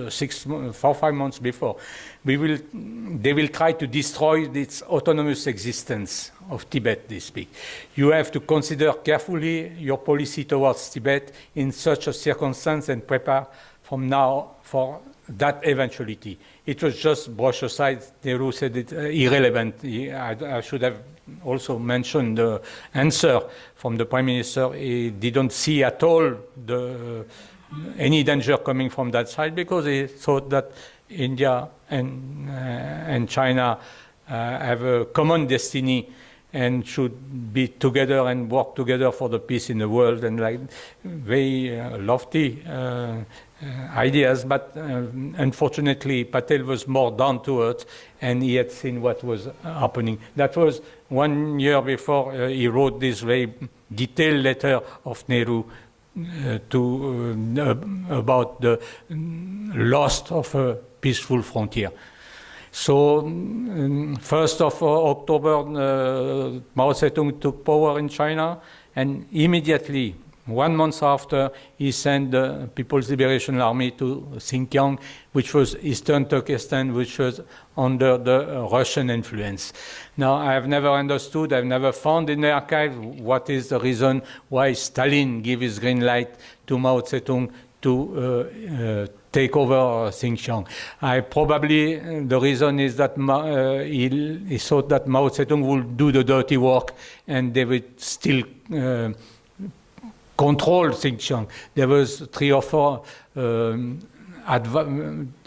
4 or 5 months before. They will try to destroy its autonomous existence of Tibet, they speak. You have to consider carefully your policy towards Tibet in such a circumstance and prepare from now for that eventuality. It was just brushed aside. Nehru said it irrelevant. I should have also mentioned the answer from the Prime Minister. He didn't see at all any danger coming from that side because he thought that India and China have a common destiny and should be together and work together for the peace in the world, and like very lofty ideas, but unfortunately Patel was more down to earth and he had seen what was happening. That was 1 year before he wrote this very detailed letter of Nehru about the loss of a peaceful frontier. So, 1st of October, Mao Zedong took power in China, and immediately, 1 month after, he sent the People's Liberation Army to Xinjiang, which was eastern Turkestan, which was under the Russian influence. Now, I have never understood, I've never found in the archive what is the reason why Stalin gave his green light to Mao Zedong to take over Xinjiang. The reason is that he thought that Mao Zedong would do the dirty work and they would still control Xinjiang. There was 3 or 4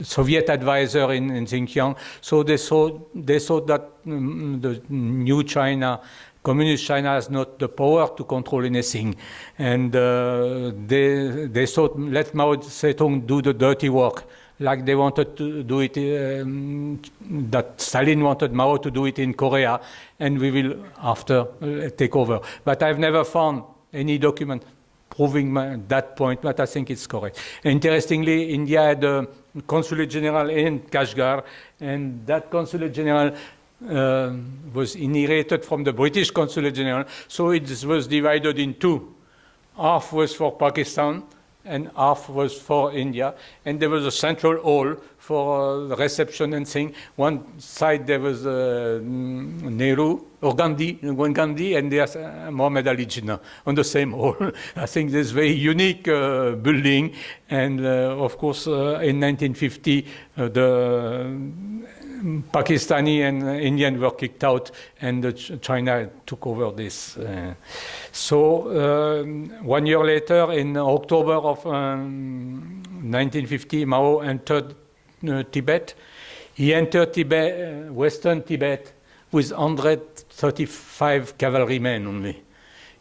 Soviet advisors in Xinjiang, so they thought that the new China, Communist China, has not the power to control anything, and they thought, let Mao Zedong do the dirty work, like they wanted to do it, that Stalin wanted Mao to do it in Korea, and we will after take over. But I've never found any document proving that point, but I think it's correct. Interestingly, India had a consulate general in Kashgar, and that consulate general was inherited from the British consulate general, so it was divided in 2. Half was for Pakistan and half was for India, and there was a central hall for the reception and thing. One side there was Nehru or Gandhi, and there's Muhammad Ali Jinnah on the same hall. I think this very unique building, and of course in 1950 the Pakistani and Indian were kicked out, and China took over this. So 1 year later, in October of 1950, Mao entered Tibet. He entered Tibet, Western Tibet, with 135 cavalrymen only.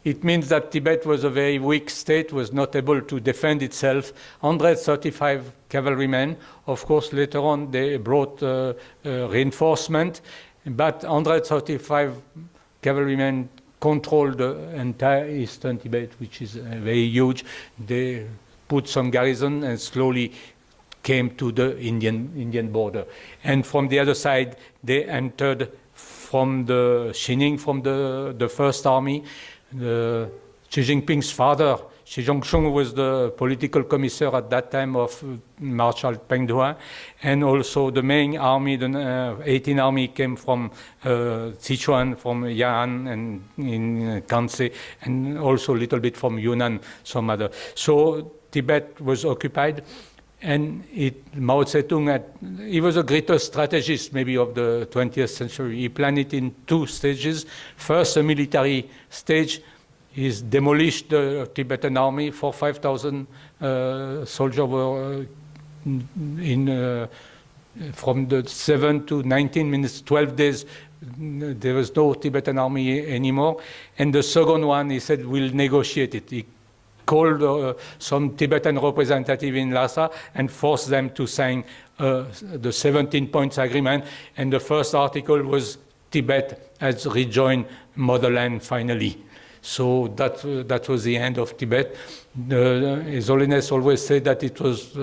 It means that Tibet was a very weak state, was not able to defend itself. 135 cavalrymen. Of course, later on they brought reinforcement, but 135 cavalrymen controlled the entire eastern Tibet, which is very huge. They put some garrison and slowly came to the Indian border. And from the other side, they entered from the Xining, from the First Army. Xi Jinping's father, Xi Zhongshun, was the political commissaire at that time of Marshal Pengduan, and also the main army, the 18th Army, came from Sichuan, from Yan and in Kansai, and also a little bit from Yunnan, some other. So Tibet was occupied, and Mao Zedong he was a greatest strategist maybe of the 20th century. He planned it in two stages. First, a military stage. He's demolished the Tibetan army. 5,000 soldiers were from the 7 to 19 minutes, 12 days. There was no Tibetan army anymore. And the second one, he said, we'll negotiate it. He called some Tibetan representative in Lhasa and forced them to sign the 17 points agreement. And the first article was Tibet has rejoined motherland finally. So that was the end of Tibet. His Holiness always said that it was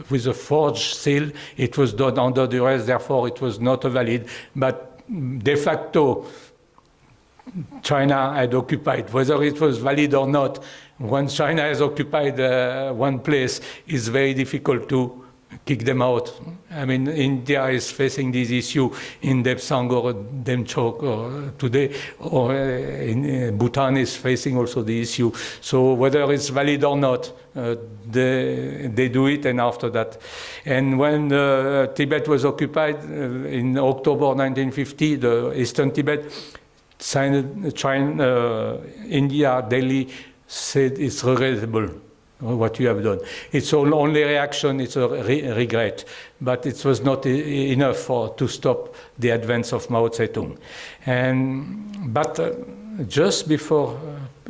with a forged seal. It was done under duress, therefore it was not valid. But de facto, China had occupied. Whether it was valid or not, once China has occupied one place, it's very difficult to kick them out. I mean, India is facing this issue in Depsang or Demchok today, or Bhutan is facing also the issue. So whether it's valid or not, they do it, and after that. And when Tibet was occupied in October 1950, the Eastern Tibet, China, India, Delhi said it's regrettable what you have done. It's only reaction, it's a regret, but it was not enough to stop the advance of Mao Zedong. But just before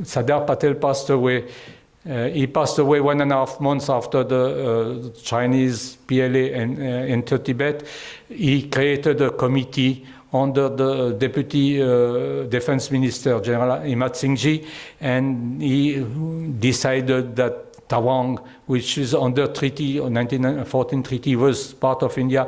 Sardar Patel passed away, he passed away 1.5 months after the Chinese PLA entered Tibet. He created a committee under the Deputy Defense Minister, General Imat Singhji, and he decided that Tawang, which is under treaty, 1914 treaty, was part of India,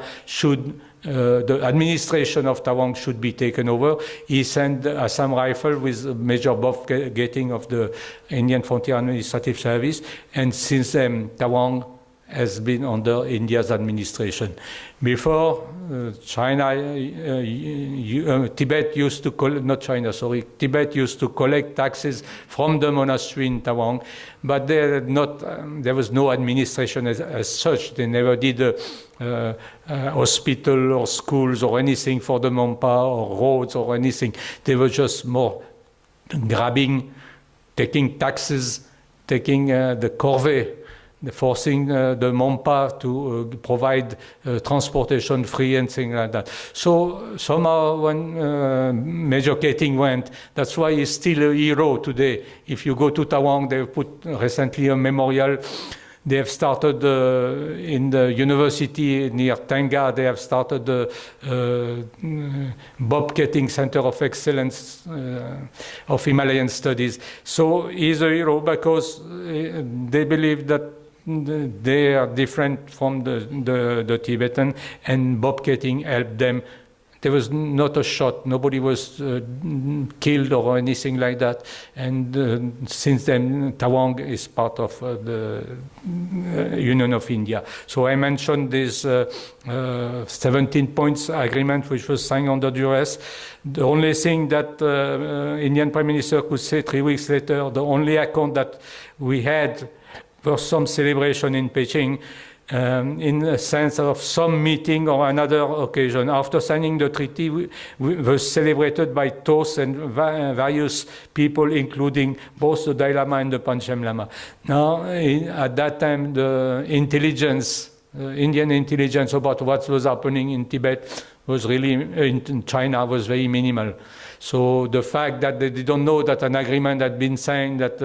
the administration of Tawang should be taken over. He sent Assam Rifle with Major Bob Getting of the Indian Frontier Administrative Service, and since then Tawang has been under India's administration. Before, Tibet used to Tibet used to collect taxes from the monastery in Tawang, but there was no administration as such. They never did a hospital or schools or anything for the Monpa or roads or anything. They were just more grabbing, taking taxes, taking the corvée, forcing the Monpa to provide transportation free and things like that. So somehow when Major Keating went, that's why he's still a hero today. If you go to Tawang, they've put recently a memorial. They have started in the university near Tenga, they have started the Bob Keating Center of Excellence of Himalayan Studies. So he's a hero because they believe that they are different from the Tibetan, and Bob Keating helped them. There was not a shot, nobody was killed or anything like that. And since then, Tawang is part of the Union of India. So I mentioned this 17 points agreement, which was signed under duress. The only thing that Indian Prime Minister could say 3 weeks later, the only account that we had was some celebration in Beijing, in the sense of some meeting or another occasion. After signing the treaty, was celebrated by toasts and various people, including both the Dalai Lama and the Panchen Lama. Now, at that time, the intelligence, Indian intelligence about what was happening in Tibet was really in China was very minimal. So the fact that they don't know that an agreement had been signed, that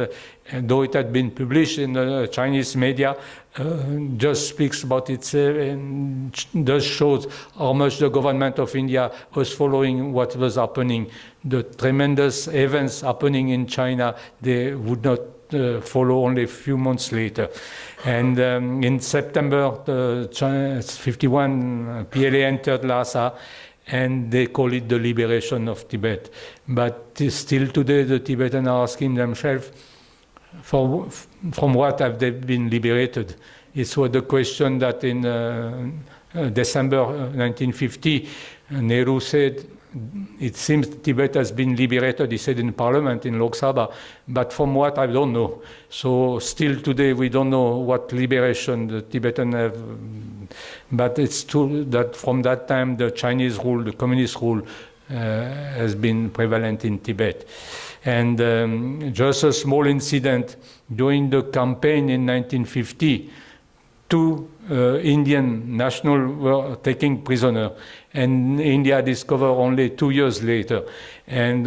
though it had been published in the Chinese media, just speaks about itself and does shows how much the government of India was following what was happening. The tremendous events happening in China, they would not follow only a few months later. And in September 51, PLA entered Lhasa, and they call it the liberation of Tibet. But still today, the Tibetans are asking themselves, from what have they been liberated? It was the question that in December 1950, Nehru said, it seems Tibet has been liberated, he said in Parliament, in Lok Sabha, but from what I don't know. So still today we don't know what liberation the Tibetans have, but it's true that from that time the Chinese rule, the communist rule, has been prevalent in Tibet. And just a small incident, during the campaign in 1950, 2 Indian nationals were taken prisoner, and India discovered only 2 years later. And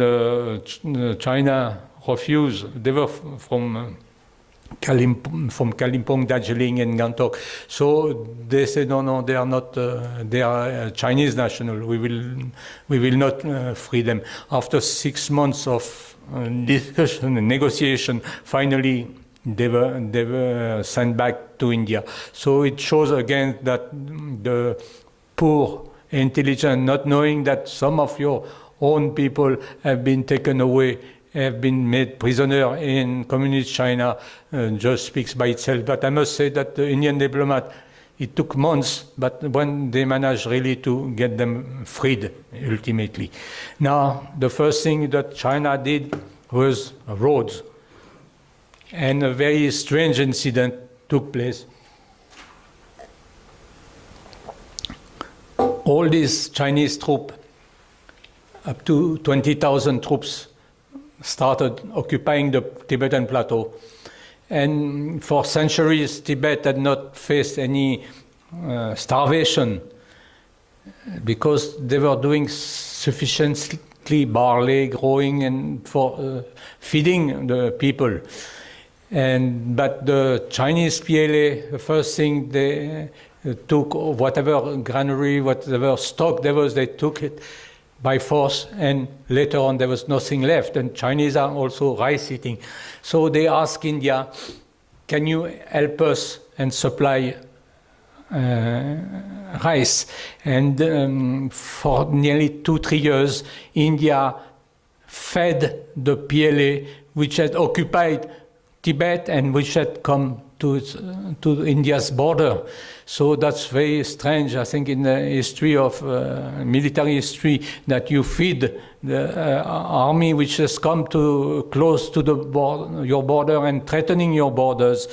China refused. They were from Kalimpong, Darjeeling, and Gantok. So they said, no, they are not. They are Chinese national. We will not free them. After 6 months of discussion and negotiation, finally they were sent back to India. So it shows again that the poor intelligence, not knowing that some of your own people have been taken away, have been made prisoner in communist China, just speaks by itself. But I must say that the Indian diplomat, it took months, but when they managed really to get them freed, ultimately. Now, the first thing that China did was roads. And a very strange incident took place. All these Chinese troops, up to 20,000 troops, started occupying the Tibetan plateau. And for centuries, Tibet had not faced any starvation because they were doing sufficiently barley growing and for feeding the people. But the Chinese PLA, the first thing they took, whatever granary, whatever stock there was, they took it by force, and later on there was nothing left. And Chinese are also rice eating. So they asked India, can you help us and supply rice? And for nearly 2-3 years, India fed the PLA, which had occupied Tibet and which had come to India's border. So that's very strange, I think, in the history of military history, that you feed the army which has come to close to the your border and threatening your borders.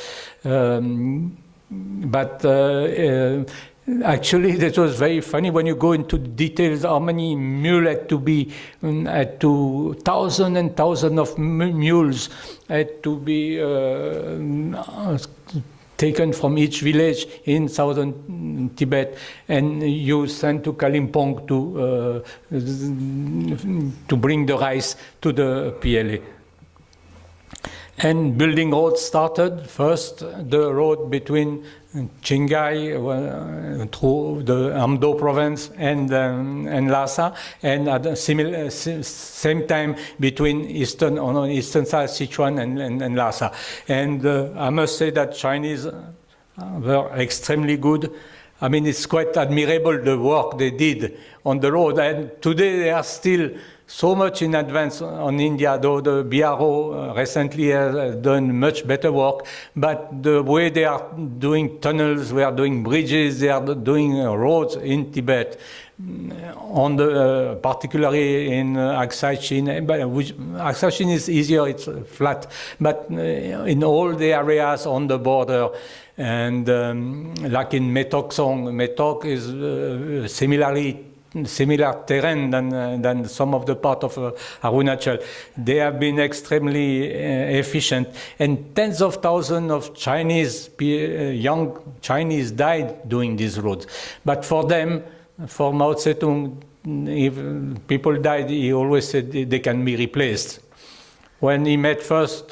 Actually, that was very funny when you go into details. How many mules had to be, thousands and thousands of mules had to be taken from each village in southern Tibet, and you sent to Kalimpong to bring the rice to the PLA. And building roads started. First, the road between Qinghai through the Amdo province and Lhasa, and at the same time between eastern side Sichuan and Lhasa. And I must say that Chinese were extremely good. I mean, it's quite admirable the work they did on the road. And today they are still so much in advance on India, though the BRO recently has done much better work. But the way they are doing tunnels, they are doing bridges, they are doing roads in Tibet, on the particularly in Aksai Chin. Aksai Chin is easier; it's flat. But in all the areas on the border, and like in Metok Song, Metok is similar terrain than some of the part of Arunachal. They have been extremely efficient, and tens of thousands of young Chinese died doing these roads. But for them, for Mao Zedong, if people died, he always said they can be replaced. When he met first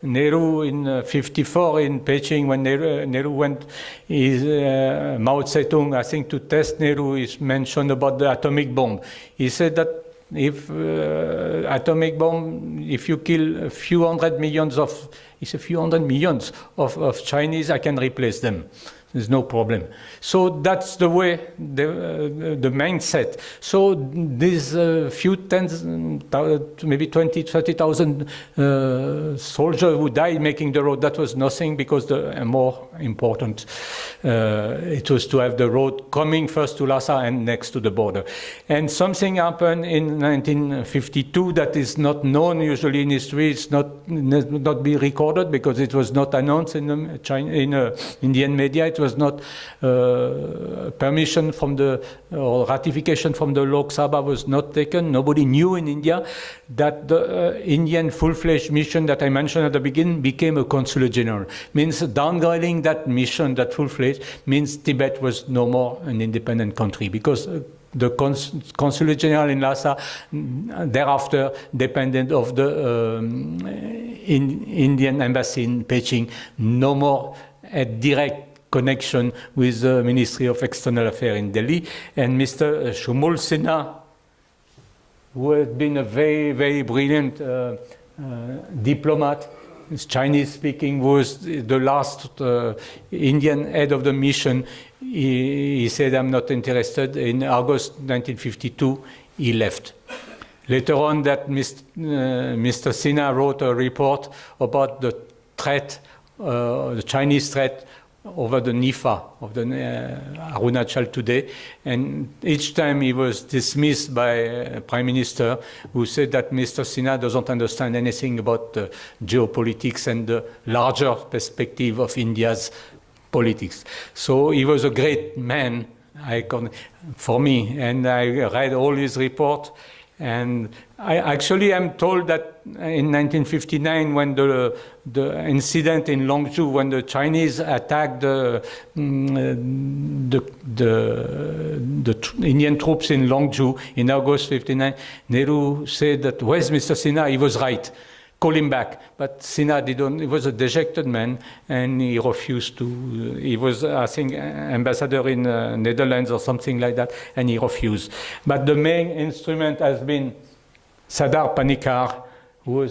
Nehru in 54 in Beijing, when Nehru went, Mao Zedong, I think, to test Nehru, is mentioned about the atomic bomb. He said that if atomic bomb, if you kill a few hundred millions of Chinese, I can replace them. There's no problem. So that's the way, the mindset. So these few tens, maybe 20, 30,000 soldiers who died making the road, that was nothing, because the more important, it was to have the road coming first to Lhasa and next to the border. And something happened in 1952 that is not known usually in history. It's not be recorded because it was not announced in the Indian media. It was not permission from or ratification from the Lok Sabha was not taken. Nobody knew in India that the Indian full-fledged mission that I mentioned at the beginning became a consulate general. Means downgrading that mission, that full-fledged, means Tibet was no more an independent country, because the consulate general in Lhasa thereafter depended of the Indian embassy in Beijing, no more a direct connection with the Ministry of External Affairs in Delhi. And Mr. Shumul Sinha, who had been a very, very brilliant diplomat, Chinese speaking, was the last Indian head of the mission. He said, I'm not interested. In August 1952, he left. Later on, that Mr. Sinha wrote a report about the threat, the Chinese threat over the Nifa of the Arunachal today, and each time he was dismissed by a Prime Minister who said that Mr. Sinha doesn't understand anything about geopolitics and the larger perspective of India's politics. So he was a great man for me, and I read all his report. And I am told that in 1959, when the incident in Longzhou, when the Chinese attacked the Indian troops in Longzhou in August 59, Nehru said that, where's Mr. Sinha? He was right. Call him back. But Sinha didn't. He was a dejected man, and he refused to. He was, I think, ambassador in Netherlands or something like that, and he refused. But the main instrument has been Sardar Panikkar, who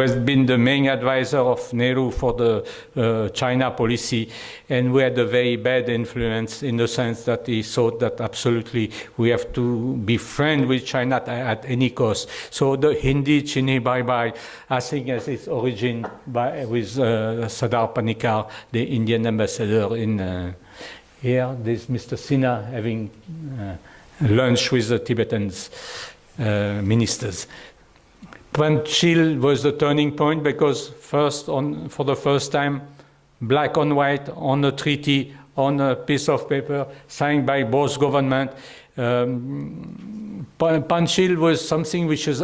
has been the main advisor of Nehru for the China policy, and we had a very bad influence in the sense that he thought that absolutely we have to be friends with China at any cost. So the Hindi Chini Bye Bye, I think, has its origin with Sardar Panikkar, the Indian ambassador in here. There's Mr. Sinha having lunch with the Tibetan ministers. Panchil was the turning point, because for the first time, black on white on a treaty, on a piece of paper signed by both governments. Panchil was something which is,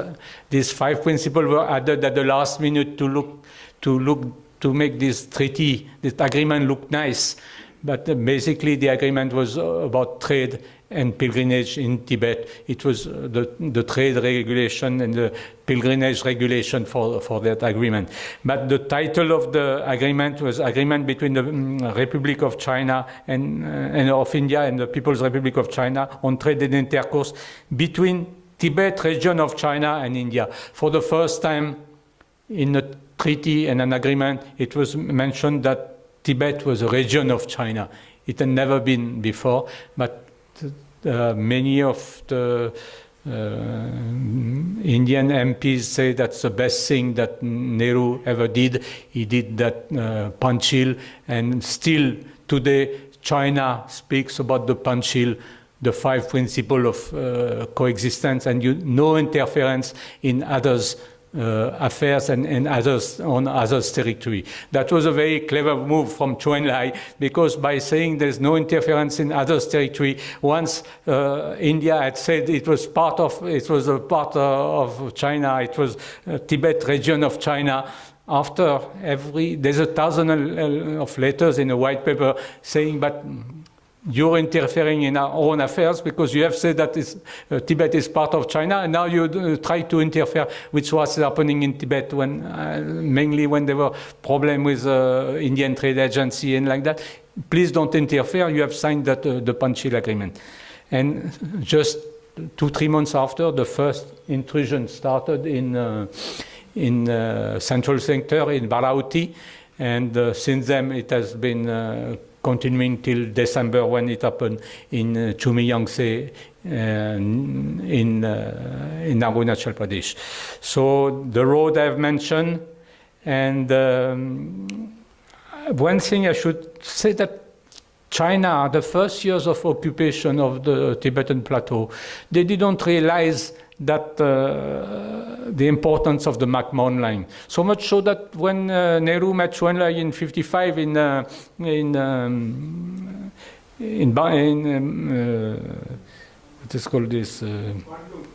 these 5 principles were added at the last minute to make this treaty, this agreement look nice. But basically the agreement was about trade and pilgrimage in Tibet. It was the trade regulation and the pilgrimage regulation for that agreement. But the title of the agreement was Agreement between the Republic of China and of India and the People's Republic of China on trade and intercourse between Tibet region of China and India. For the first time in a treaty and an agreement, it was mentioned that Tibet was a region of China. It had never been before, but many of the Indian MPs say that's the best thing that Nehru ever did. He did that Panchil, and still today China speaks about the Panchil, the 5 principles of coexistence, and no interference in others' affairs and others on others' territory. That was a very clever move from Chou En-lai, because by saying there's no interference in others' territory, once India had said it was a part of China, it was Tibet region of China, after there's 1,000 of letters in a white paper saying, but you're interfering in our own affairs because you have said that Tibet is part of China, and now you try to interfere, which was happening in Tibet mainly when there were problems with Indian Trade Agency and like that. Please don't interfere. You have signed the Panchil Agreement. And just 2-3 months after, the first intrusion started in central sector in Barauti, and since then it has been continuing till December when it happened in Chumiyangse in Arunachal Pradesh. So the road I've mentioned, and one thing I should say that China, the first years of occupation of the Tibetan plateau, they didn't realize that the importance of the McMahon line. So much so that when Nehru met Chou En-lai in 1955 what is called this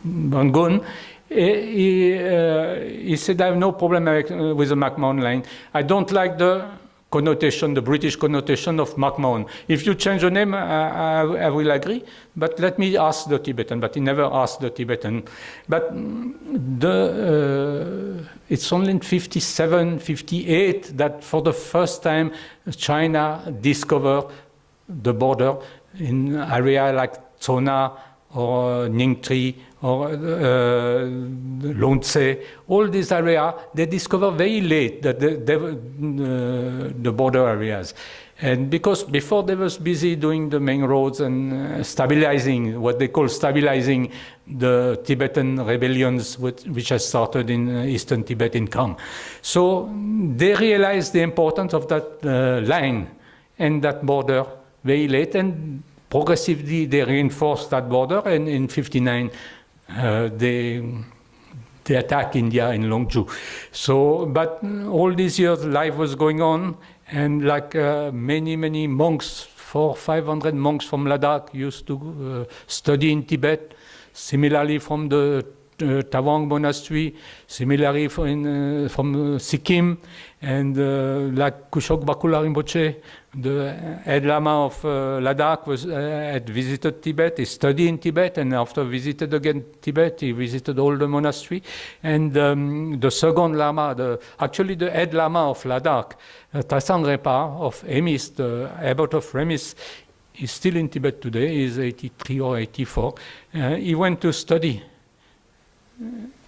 Rangoon, he said, I have no problem with the McMahon line. I don't like the connotation, the British connotation of McMahon. If you change the name, I will agree, but let me ask the Tibetan. But he never asked the Tibetan. But it's only in 57, 58 that for the first time China discovered the border in area like Tsona or Ningtri or Lhotse, all these areas, they discover very late that the border areas. And because before they was busy doing the main roads and stabilizing, what they call stabilizing the Tibetan rebellions, which has started in eastern Tibet in Kham. So they realized the importance of that line and that border very late, and progressively they reinforced that border, and in 1959 they attacked India in Longju. So, but all these years life was going on, and like many monks, 400-500 monks from Ladakh used to study in Tibet, similarly from the Tawang monastery, similarly from Sikkim, and like Kushok Bakula Rinpoche, the head lama of Ladakh had visited Tibet. He studied in Tibet, and after visited again Tibet, he visited all the monastery. And the second lama, actually the head lama of Ladakh, Trasang Repa of Emis, the abbot of Remis, is still in Tibet today. He's 83 or 84. He went to study,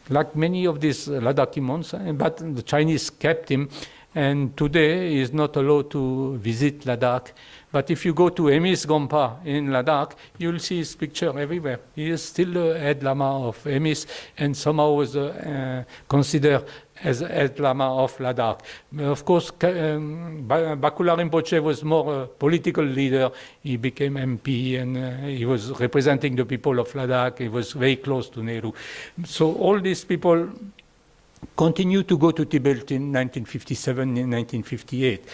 like many of these Ladakhi monks, but the Chinese kept him, and today he is not allowed to visit Ladakh. But if you go to Emis Gompa in Ladakh, you'll see his picture everywhere. He is still the head lama of Emis, and somehow was considered as head lama of Ladakh. Of course, Bakula Rinpoche was more a political leader. He became MP, and he was representing the people of Ladakh. He was very close to Nehru. So all these people continued to go to Tibet in 1957, in 1958.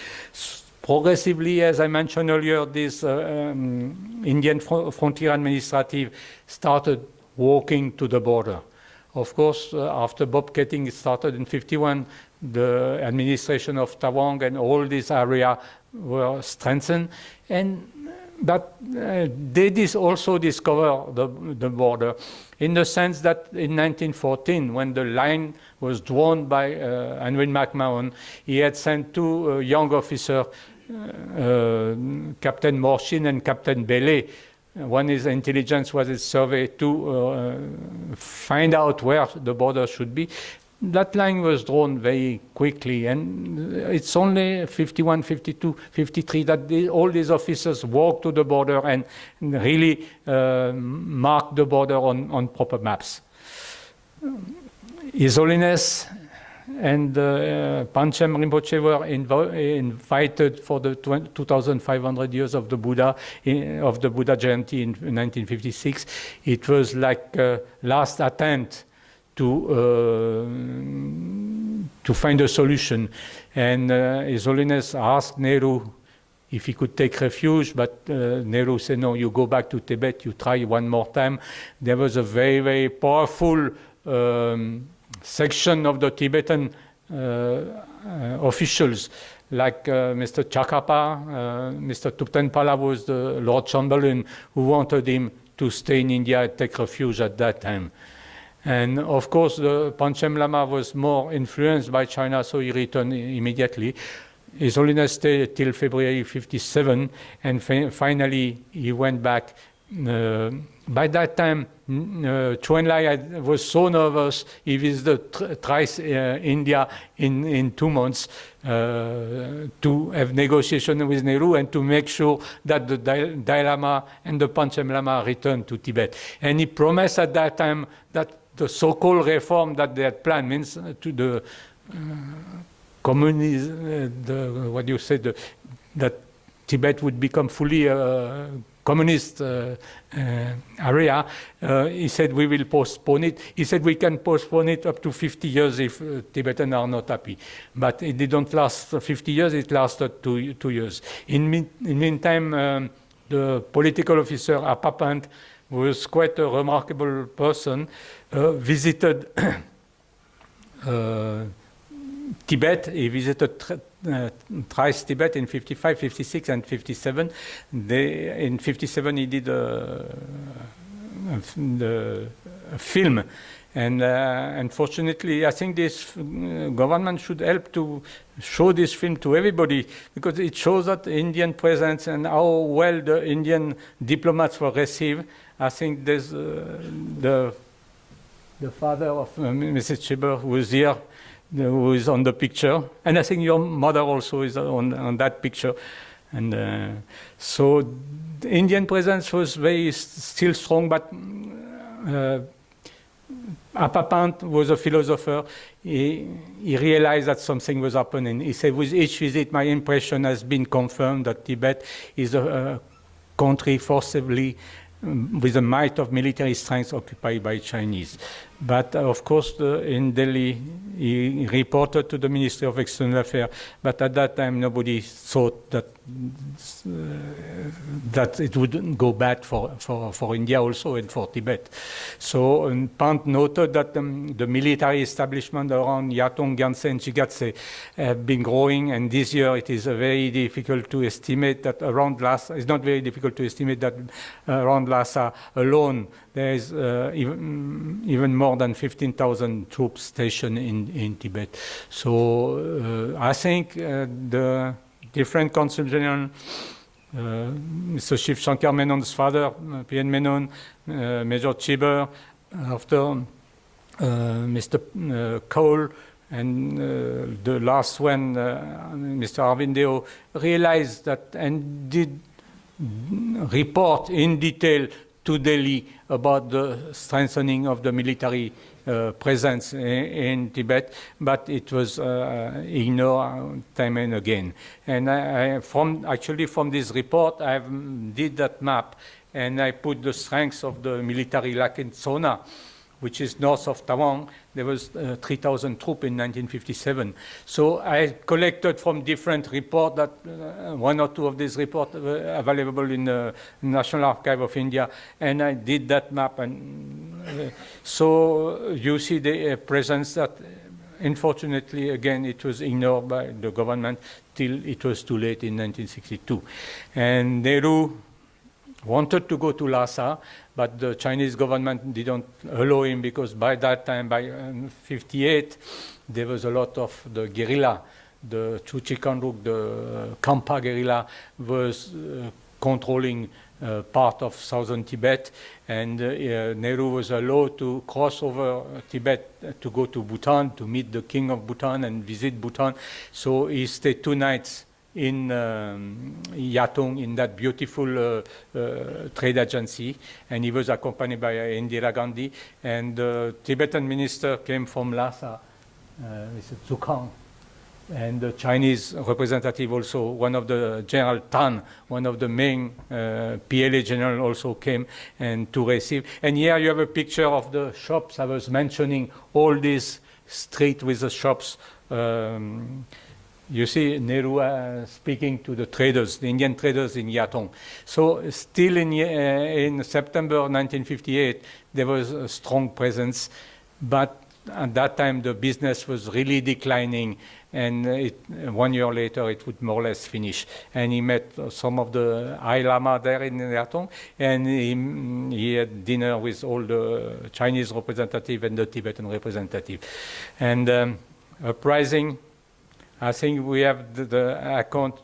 Progressively, as I mentioned earlier, this Indian Frontier Administrative started walking to the border. Of course, after Bob Ketting started in 1951, the administration of Tawang and all this area were strengthened, but they also discovered the border in the sense that in 1914, when the line was drawn by Anwin McMahon, he had sent two young officers, Captain Morshin and Captain Belay. One is intelligence, was his survey to find out where the border should be. That line was drawn very quickly, and it's only 51, 52, 53 that all these officers walked to the border and really marked the border on proper maps. His Holiness and Panchen Rinpoche were invited for the 2,500 years of the Buddha Jayanti in 1956. It was like last attempt to find a solution, and His Holiness asked Nehru if he could take refuge, but Nehru said, no, you go back to Tibet, you try one more time. There was a very, very powerful section of the Tibetan officials like Mr. Cariappa, Mr. Tuptenpala was the Lord Chamberlain who wanted him to stay in India and take refuge at that time. And of course, the Panchen Lama was more influenced by China, so he returned immediately. His Holiness stayed till February 57, and finally he went back. By that time, Chou Enlai was so nervous, he visited thrice India in 2 months to have negotiation with Nehru and to make sure that the Dalai Lama and the Panchen Lama returned to Tibet. And he promised at that time that the so-called reform that they had planned means to the communism, what you said, that Tibet would become fully communist area. He said we will postpone it. He said we can postpone it up to 50 years if Tibetans are not happy. But it didn't last 50 years, it lasted two years. In meantime, the political officer, Apapant, was quite a remarkable person, visited Tibet. He visited thrice Tibet in 55, 56, and 57. In 57, he did a film. And unfortunately, I think this government should help to show this film to everybody, because it shows that the Indian presence and how well the Indian diplomats were received. I think there's the father of Mrs. Chiber, who is here, who is on the picture, and I think your mother also is on that picture. And so the Indian presence was still strong, but Apapant was a philosopher. He realized that something was happening. He said, with each visit, my impression has been confirmed that Tibet is a country forcibly, with the might of military strength, occupied by Chinese. But of course, in Delhi, he reported to the Ministry of External Affairs, but at that time, nobody thought that it would go bad for India also and for Tibet. So Pant noted that the military establishment around Yatong, Gyantse, and Jigatse have been growing, and this year it is very difficult to estimate that around Lhasa, it's not very difficult to estimate that around Lhasa alone, there is even more than 15,000 troops stationed in Tibet. So I think the different Consul General, Mr. Shiv Shankar Menon's father, P.N. Menon, Major Chiber, after Mr. Cole, and the last one, Mr. Arvindeo, realized that and did report in detail to Delhi about the strengthening of the military presence in Tibet, but it was ignored time and again. And from this report, I did that map, and I put the strengths of the military, like in Sona, which is north of Tawang. There was 3,000 troops in 1957. So I collected from different reports that one or two of these reports were available in the National Archive of India, and I did that map. And so you see the presence that, unfortunately, again, it was ignored by the government till it was too late in 1962. And Nehru wanted to go to Lhasa, but the Chinese government didn't allow him, because by that time, by 58, there was a lot of the guerrilla. The Chuchikanruk, the Kampa guerrilla, was controlling part of southern Tibet, and Nehru was allowed to cross over Tibet to go to Bhutan, to meet the king of Bhutan and visit Bhutan. So he stayed 2 nights in Yatong, in that beautiful trade agency, and he was accompanied by Indira Gandhi, and the Tibetan minister came from Lhasa, Mr. Zukang, and the Chinese representative also, one of the General Tan, one of the main PLA general, also came and to receive. And here you have a picture of the shops I was mentioning, all these streets with the shops. You see Nehru speaking to the traders, the Indian traders in Yatong. So still in September 1958, there was a strong presence, but at that time the business was really declining, and 1 year later it would more or less finish. And he met some of the High Lama there in Yartong, and he had dinner with all the Chinese representative and the Tibetan representative. And uprising, I think we have the account.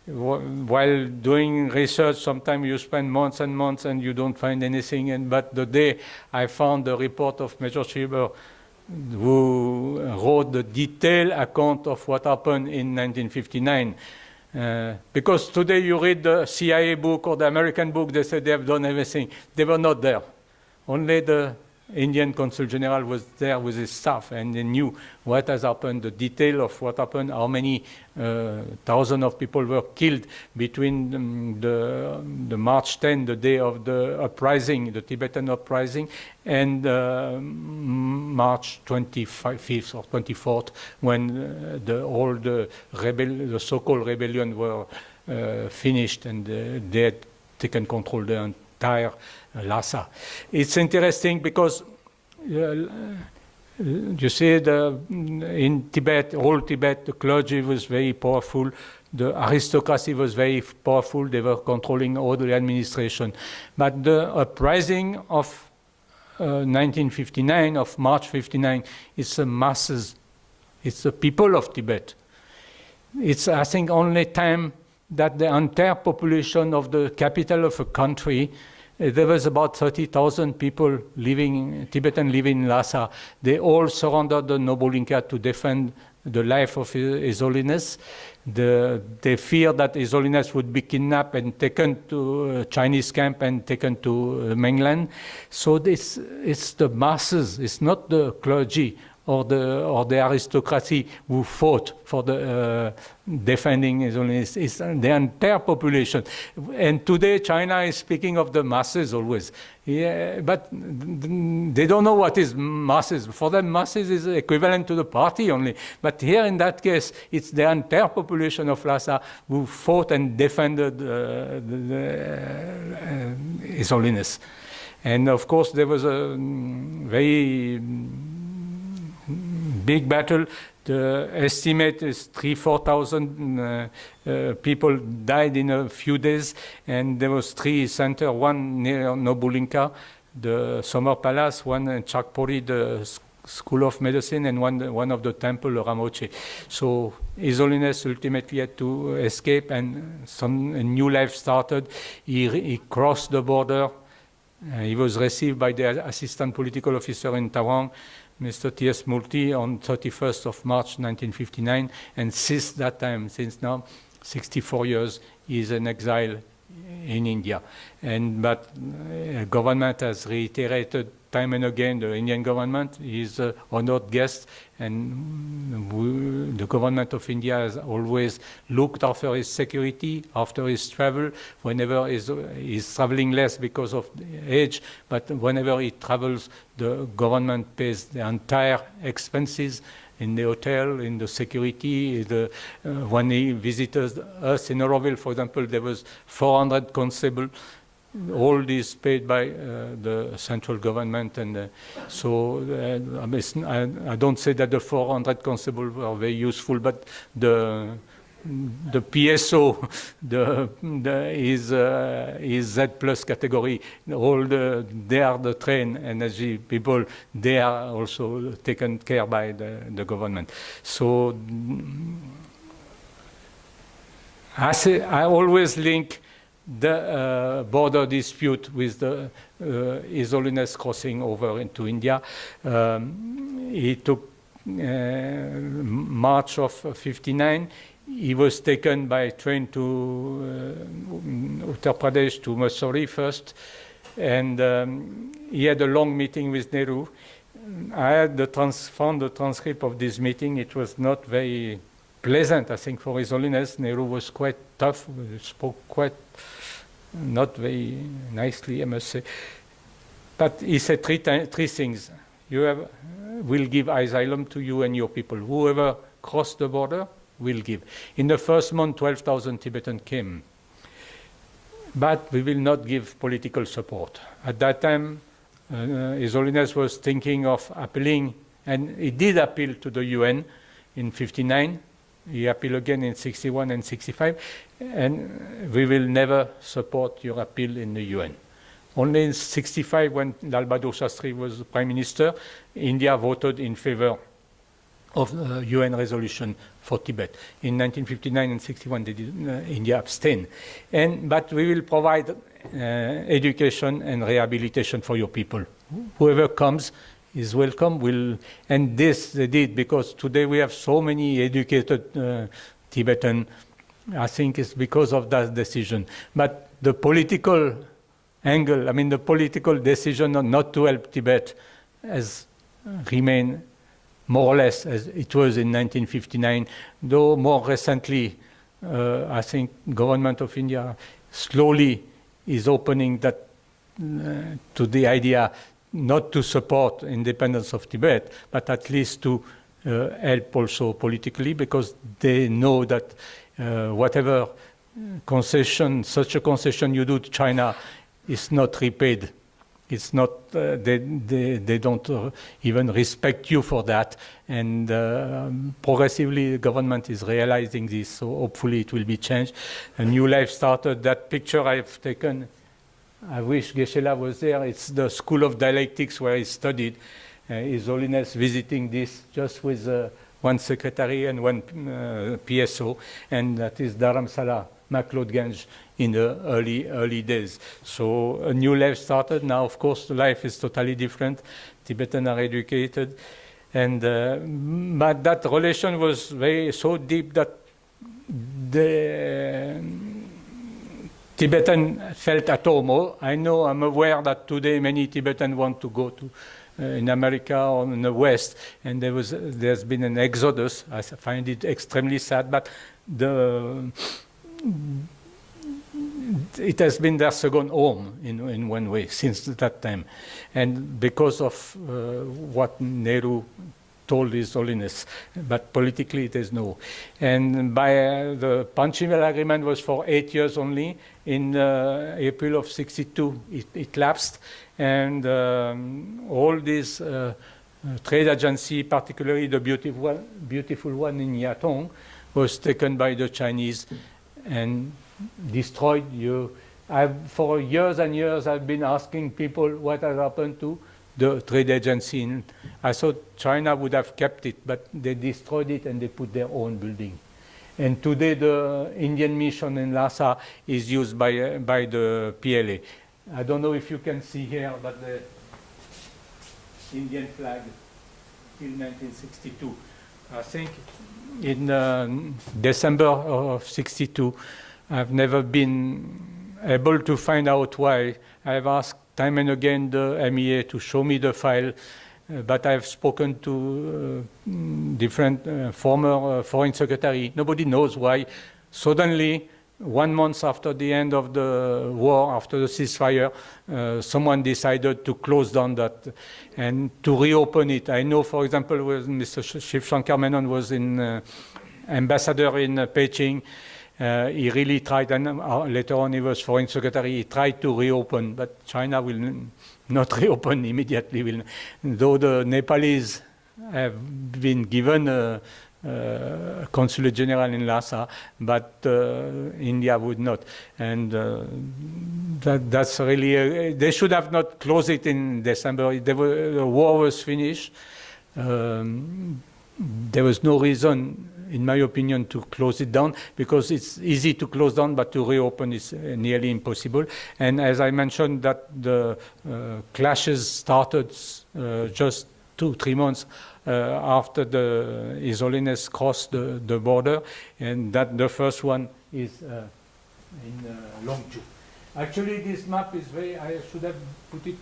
While doing research, sometimes you spend months and months and you don't find anything. But the day I found the report of Major Schieber, who wrote the detailed account of what happened in 1959. Because today you read the CIA book or the American book, they say they have done everything. They were not there. Only the Indian Consul General was there with his staff, and they knew what has happened, the detail of what happened, how many thousands of people were killed between the March 10, the day of the uprising, the Tibetan uprising, and March 25th or 24th, when all the so-called rebellion were finished, and they had taken control of the entire Lhasa. It's interesting because you see in Tibet, all Tibet, the clergy was very powerful, the aristocracy was very powerful, they were controlling all the administration. But the uprising of 1959, of March 59, it's the masses, it's the people of Tibet. It's, I think, only time that the entire population of the capital of a country, there was about 30,000 people Tibetan living in Lhasa. They all surrendered the Noble Inca to defend the life of His Holiness. They feared that His Holiness would be kidnapped and taken to a Chinese camp and taken to mainland. So it's the masses, it's not the clergy or the aristocracy who fought for the defending His Holiness. It's the entire population. And today China is speaking of the masses always. Yeah, but they don't know what is masses. For them, masses is equivalent to the party only. But here in that case, it's the entire population of Lhasa who fought and defended His Holiness. And of course, there was a very big battle. The estimate is 3,000-4,000 people died in a few days, and there was 3 centers, one near Noble Inca, the Summer Palace, one in Chakpori, the School of Medicine, and one of the temple, Ramoche. So His Holiness ultimately had to escape, and a new life started. He crossed the border. He was received by the assistant political officer in Tawang, Mr. T.S. Multi, on 31st of March 1959, and since that time, since now 64 years, he is in exile in India. But government has reiterated time and again, the Indian government is an honored guest, and the government of India has always looked after his security, after his travel, whenever he's traveling less because of age, but whenever he travels, the government pays the entire expenses in the hotel, in the security. When he visited us in Auroville, for example, there was 400 constables. All this paid by the central government, and I don't say that the 400 constables were very useful, but the PSO, is Z plus category. They are the trained energy people. They are also taken care by the government. So I always link the border dispute with His Holiness crossing over into India. He took March of 59. He was taken by train to Uttar Pradesh, to Mussoorie first, and he had a long meeting with Nehru. I had found the transcript of this meeting. It was not very pleasant, I think, for His Holiness. Nehru was quite tough, spoke quite not very nicely, I must say. But he said three things. We'll give asylum to you and your people. Whoever crossed the border, we'll give. In the first month, 12,000 Tibetans came. But we will not give political support. At that time, His Holiness was thinking of appealing And he did appeal to the UN in 59. He appealed again in 61 and 65. And we will never support your appeal in the UN. Only in 65, when Lal Bahadur Shastri was Prime Minister, India voted in favor of the UN resolution for Tibet. In 1959 and 61, India abstained. But we will provide education and rehabilitation for your people. Whoever comes is welcome. And this they did, because today we have so many educated Tibetan. I think it's because of that decision. But the political angle, the political decision not to help Tibet has remained more or less as it was in 1959, though more recently, I think government of India slowly is opening that to the idea not to support independence of Tibet, but at least to help also politically, because they know that whatever concession, such a concession you do to China is not repaid. It's not, they don't even respect you for that. And progressively the government is realizing this, so hopefully it will be changed. A new life started. That picture I've taken, I wish Geshe-la was there. It's the School of Dialectics where he studied. His Holiness visiting this just with one secretary and one PSO, and that is Dharamsala, Macleod Ganj, in the early days. So a new life started. Now, of course, the life is totally different. Tibetans are educated. And but that relation was so deep that the Tibetan felt at home. I'm aware that today many Tibetans want to go to in America or in the West, and there's been an exodus. I find it extremely sad, but it has been their second home in one way since that time. And because of what Nehru told His Holiness, but politically there's no. And by the Panchimel agreement was for 8 years only. In April of 62, it lapsed. And all these trade agency, particularly the beautiful one in Yatong, was taken by the Chinese and destroyed. For years and years, I've been asking people what has happened to the trade agency. I thought China would have kept it, but they destroyed it and they put their own building. And today the Indian mission in Lhasa is used by the PLA. I don't know if you can see here, but the Indian flag till 1962. I think in December of 62, I've never been able to find out why. I've asked time and again the MEA to show me the file, but I've spoken to different former foreign secretary. Nobody knows why. Suddenly, 1 month after the end of the war, after the ceasefire, someone decided to close down that and to reopen it. I know, for example, when Mr. Shiv Shankar Menon was ambassador in Beijing, he really tried, and later on he was foreign secretary, he tried to reopen, but China will not reopen immediately. Though the Nepalese have been given a consulate general in Lhasa, but India would not. And that's really, they should have not closed it in December. The war was finished. There was no reason, in my opinion, to close it down, because it's easy to close down, but to reopen is nearly impossible. And as I mentioned, that the clashes started just 2-3 months after His Holiness crossed the border, and that the first one is in Longju. Actually, this map is I should have put it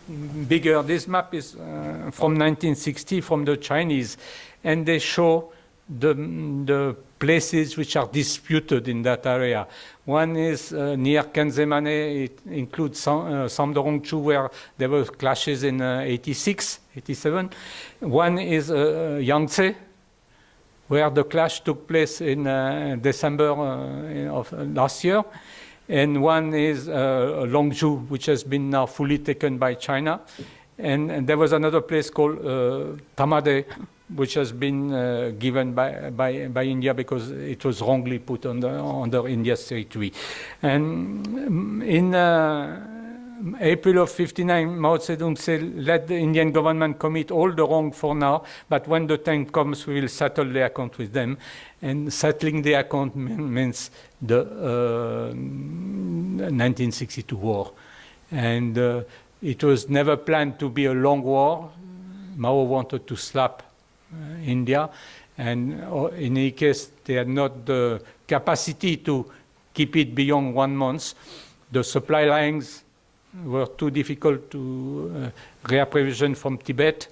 bigger. This map is from 1960, from the Chinese, and they show the places which are disputed in that area. One is near Kenzemane. It includes Samdorongchu, where there were clashes in 86, 87. One is Yangtze, where the clash took place in December of last year. And one is Longju, which has been now fully taken by China. And there was another place called Tamade, which has been given by India because it was wrongly put under India's territory. And in April of 59, Mao Zedong said, let the Indian government commit all the wrong for now, but when the time comes, we will settle the account with them. And settling the account means the 1962 war. And it was never planned to be a long war. Mao wanted to slap India, and in any case, they had not the capacity to keep it beyond 1 month. The supply lines were too difficult to reapprovision from Tibet.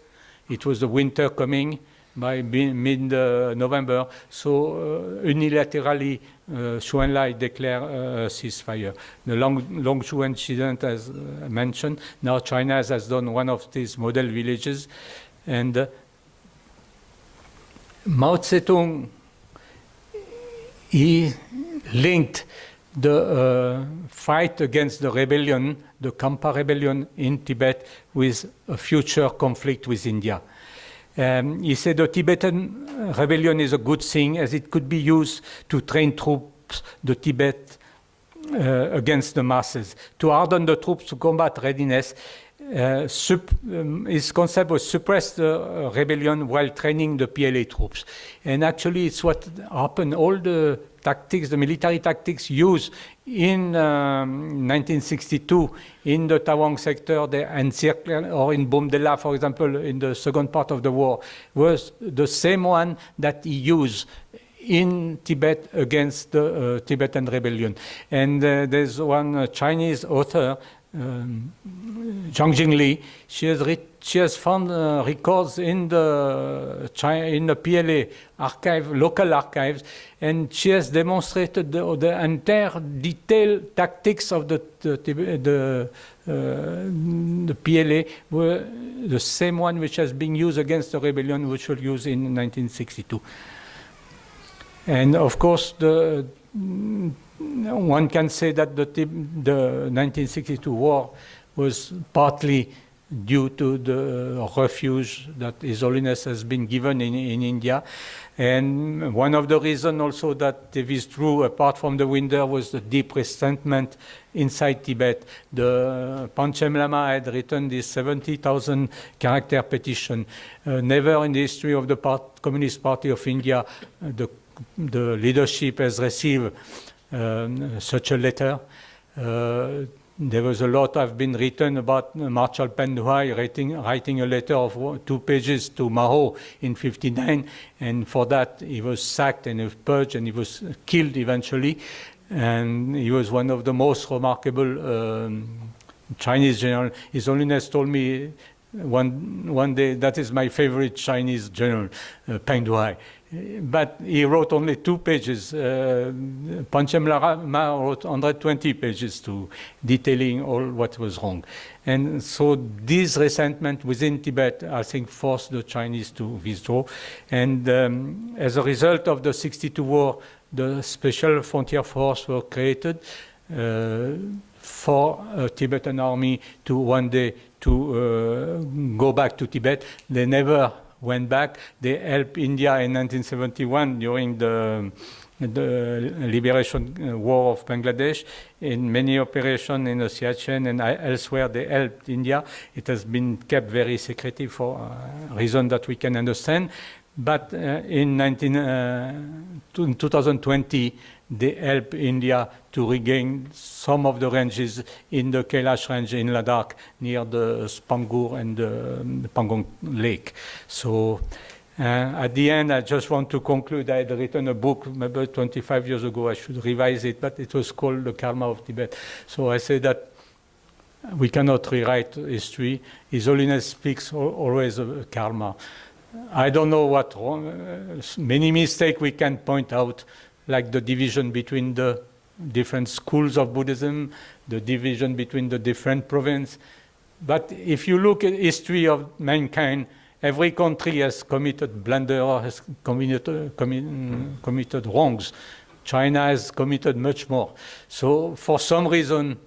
It was the winter coming by mid-November, so unilaterally Zhou Enlai declared a ceasefire. The Longshu incident, as mentioned, now China has done one of these model villages, and Mao Zedong, he linked the fight against the rebellion, the Kampa rebellion in Tibet, with a future conflict with India. He said the Tibetan rebellion is a good thing as it could be used to train troops, the Tibet, against the masses. To harden the troops to combat readiness, his concept was suppress the rebellion while training the PLA troops. And actually it's what happened. All the tactics, the military tactics used in 1962 in the Tawang sector, the encircle, or in Bomdela, for example, in the second part of the war, was the same one that he used in Tibet against the Tibetan rebellion. And there's one Chinese author, Zhang Jingli. She has found records in the PLA archive, local archives, and she has demonstrated the entire detailed tactics of the PLA were the same one which has been used against the rebellion, which was used in 1962. And of course, one can say that the 1962 war was partly due to the refuge that His Holiness has been given in India. And one of the reasons also that they withdrew, apart from the winter, was the deep resentment inside Tibet. The Panchen Lama had written this 70,000 character petition. Never in the history of the Communist Party of India, the leadership has received such a letter. There was a lot have been written about Marshal Penduhai writing a letter of 2 pages to Mao in 59, and for that he was sacked and he was purged and he was killed eventually. And he was one of the most remarkable Chinese general. His Holiness told me one day that is my favorite Chinese general, Peng Duhai. But he wrote only 2 pages. Panchen Lama wrote 120 pages to detailing all what was wrong. And so this resentment within Tibet, I think, forced the Chinese to withdraw. And as a result of the 62 war, the Special Frontier Force were created for a Tibetan army to one day to go back to Tibet. They never went back. They helped India in 1971 during the liberation war of Bangladesh. In many operations in the Siachen and elsewhere, they helped India. It has been kept very secretive for a reason that we can understand. But in 2020, they helped India to regain some of the ranges in the Kailash range in Ladakh near the Spangur and the Pangong Lake. So at the end, I just want to conclude. I had written a book maybe 25 years ago. I should revise it, but it was called The Karma of Tibet. So I say that we cannot rewrite history. His Holiness speaks always of karma. I don't know what many mistakes we can point out, like the division between the different schools of Buddhism, the division between the different provinces. But if you look at history of mankind, every country has committed blunder or has committed wrongs. China has committed much more. So for some reason,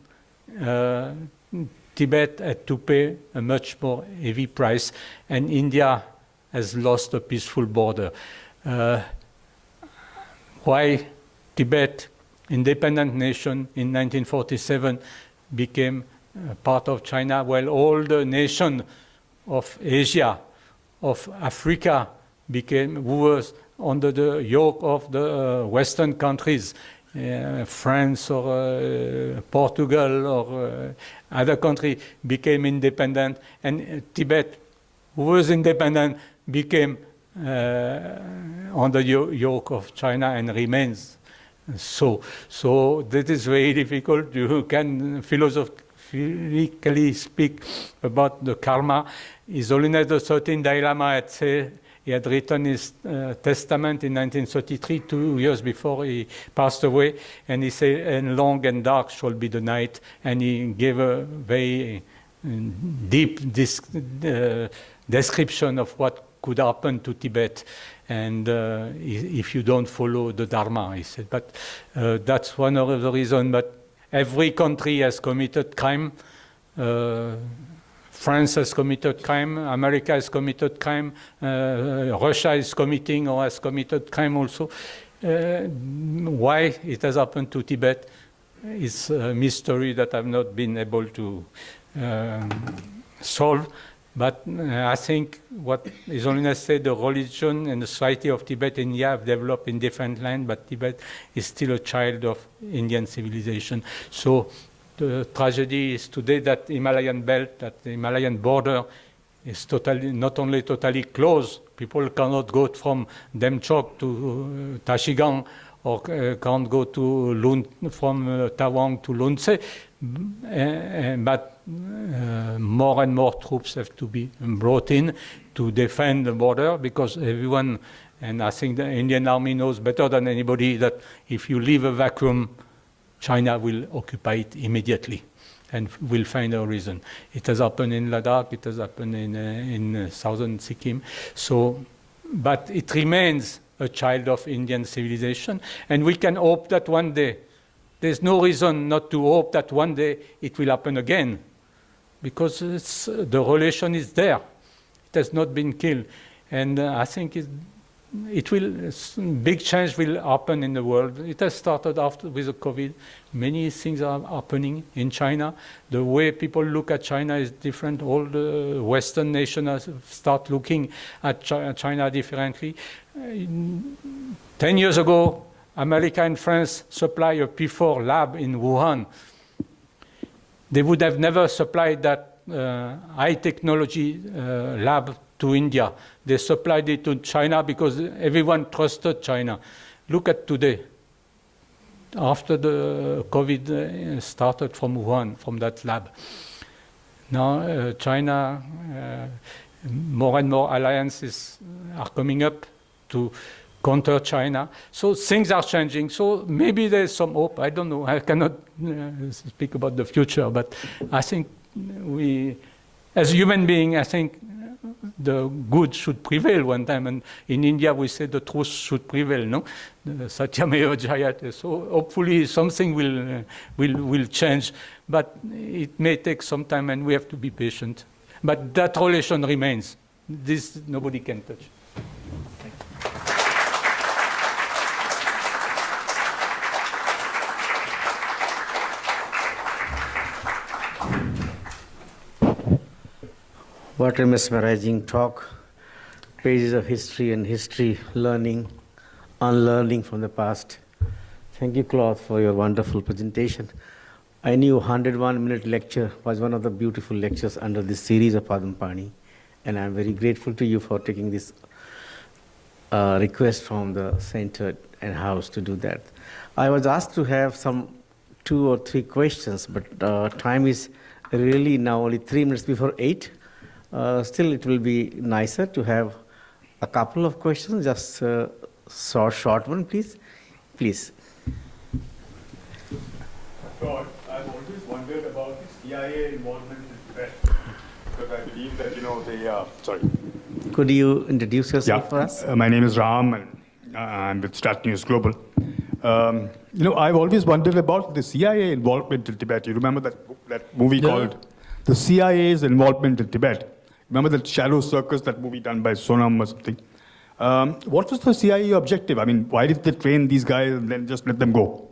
Tibet had to pay a much more heavy price, and India has lost a peaceful border. Why Tibet, independent nation in 1947, became part of China, while all the nations of Asia, of Africa, who was under the yoke of the Western countries, France or Portugal or other country, became independent, and Tibet, who was independent, became under yoke of China and remains so. So that is very difficult. You can philosophically speak about the karma. His Holiness the 13th Dalai Lama had said, he had written his testament in 1933, 2 years before he passed away, and he said, and long and dark shall be the night, and he gave a very deep description of what could happen to Tibet, and if you don't follow the Dharma, he said. But that's one of the reasons. But every country has committed crime. France has committed crime, America has committed crime, Russia is committing or has committed crime also. Why it has happened to Tibet is a mystery that I've not been able to solve. But I think what His Holiness said, the religion and the society of Tibet and India have developed in different lands, but Tibet is still a child of Indian civilization. So the tragedy is today that Himalayan belt, that the Himalayan border is not only totally closed, people cannot go from Demchok to Tashigang, or can't go to from Tawang to Lunse, but more and more troops have to be brought in to defend the border, because everyone, and I think the Indian Army knows better than anybody, that if you leave a vacuum, China will occupy it immediately and will find a reason. It has happened in Ladakh, it has happened in southern Sikkim. So, but it remains a child of Indian civilization, and we can hope that one day, there's no reason not to hope that one day it will happen again, because the relation is there. It has not been killed. And I think big change will happen in the world. It has started after with the COVID. Many things are happening in China. The way people look at China is different. All the Western nations start looking at China differently. 10 years ago, America and France supplied a P4 lab in Wuhan. They would have never supplied that high technology lab to India. They supplied it to China because everyone trusted China. Look at today. After the COVID started from Wuhan, from that lab. Now China, more and more alliances are coming up to counter China. So things are changing. So maybe there's some hope. I don't know. I cannot speak about the future, but I think we, as human beings, I think the good should prevail one time. And in India, we say the truth should prevail, no? Satyameva Jayate. So hopefully something will change. But it may take some time, and we have to be patient. But that relation remains. This nobody can touch. What a mesmerizing talk. Pages of history and history, learning, unlearning from the past. Thank you, Claude, for your wonderful presentation. I knew 101-minute lecture was one of the beautiful lectures under this series of Padmapani, and I'm very grateful to you for taking this request from the center and house to do that. I was asked to have some 2 or 3 questions, but time is really now only 3 minutes before 8. Still, it will be nicer to have a couple of questions, just a short one, please. Please. Claude, I've always wondered about the CIA involvement in Tibet, because I believe that, they sorry. Could you introduce yourself for us? My name is Ram, and I'm with Stat News Global. I've always wondered about the CIA involvement in Tibet. You remember that movie called the CIA's involvement in Tibet. Remember the Shadow Circus, that movie done by Sonam or something? What was the CIA objective? I mean, why did they train these guys and then just let them go?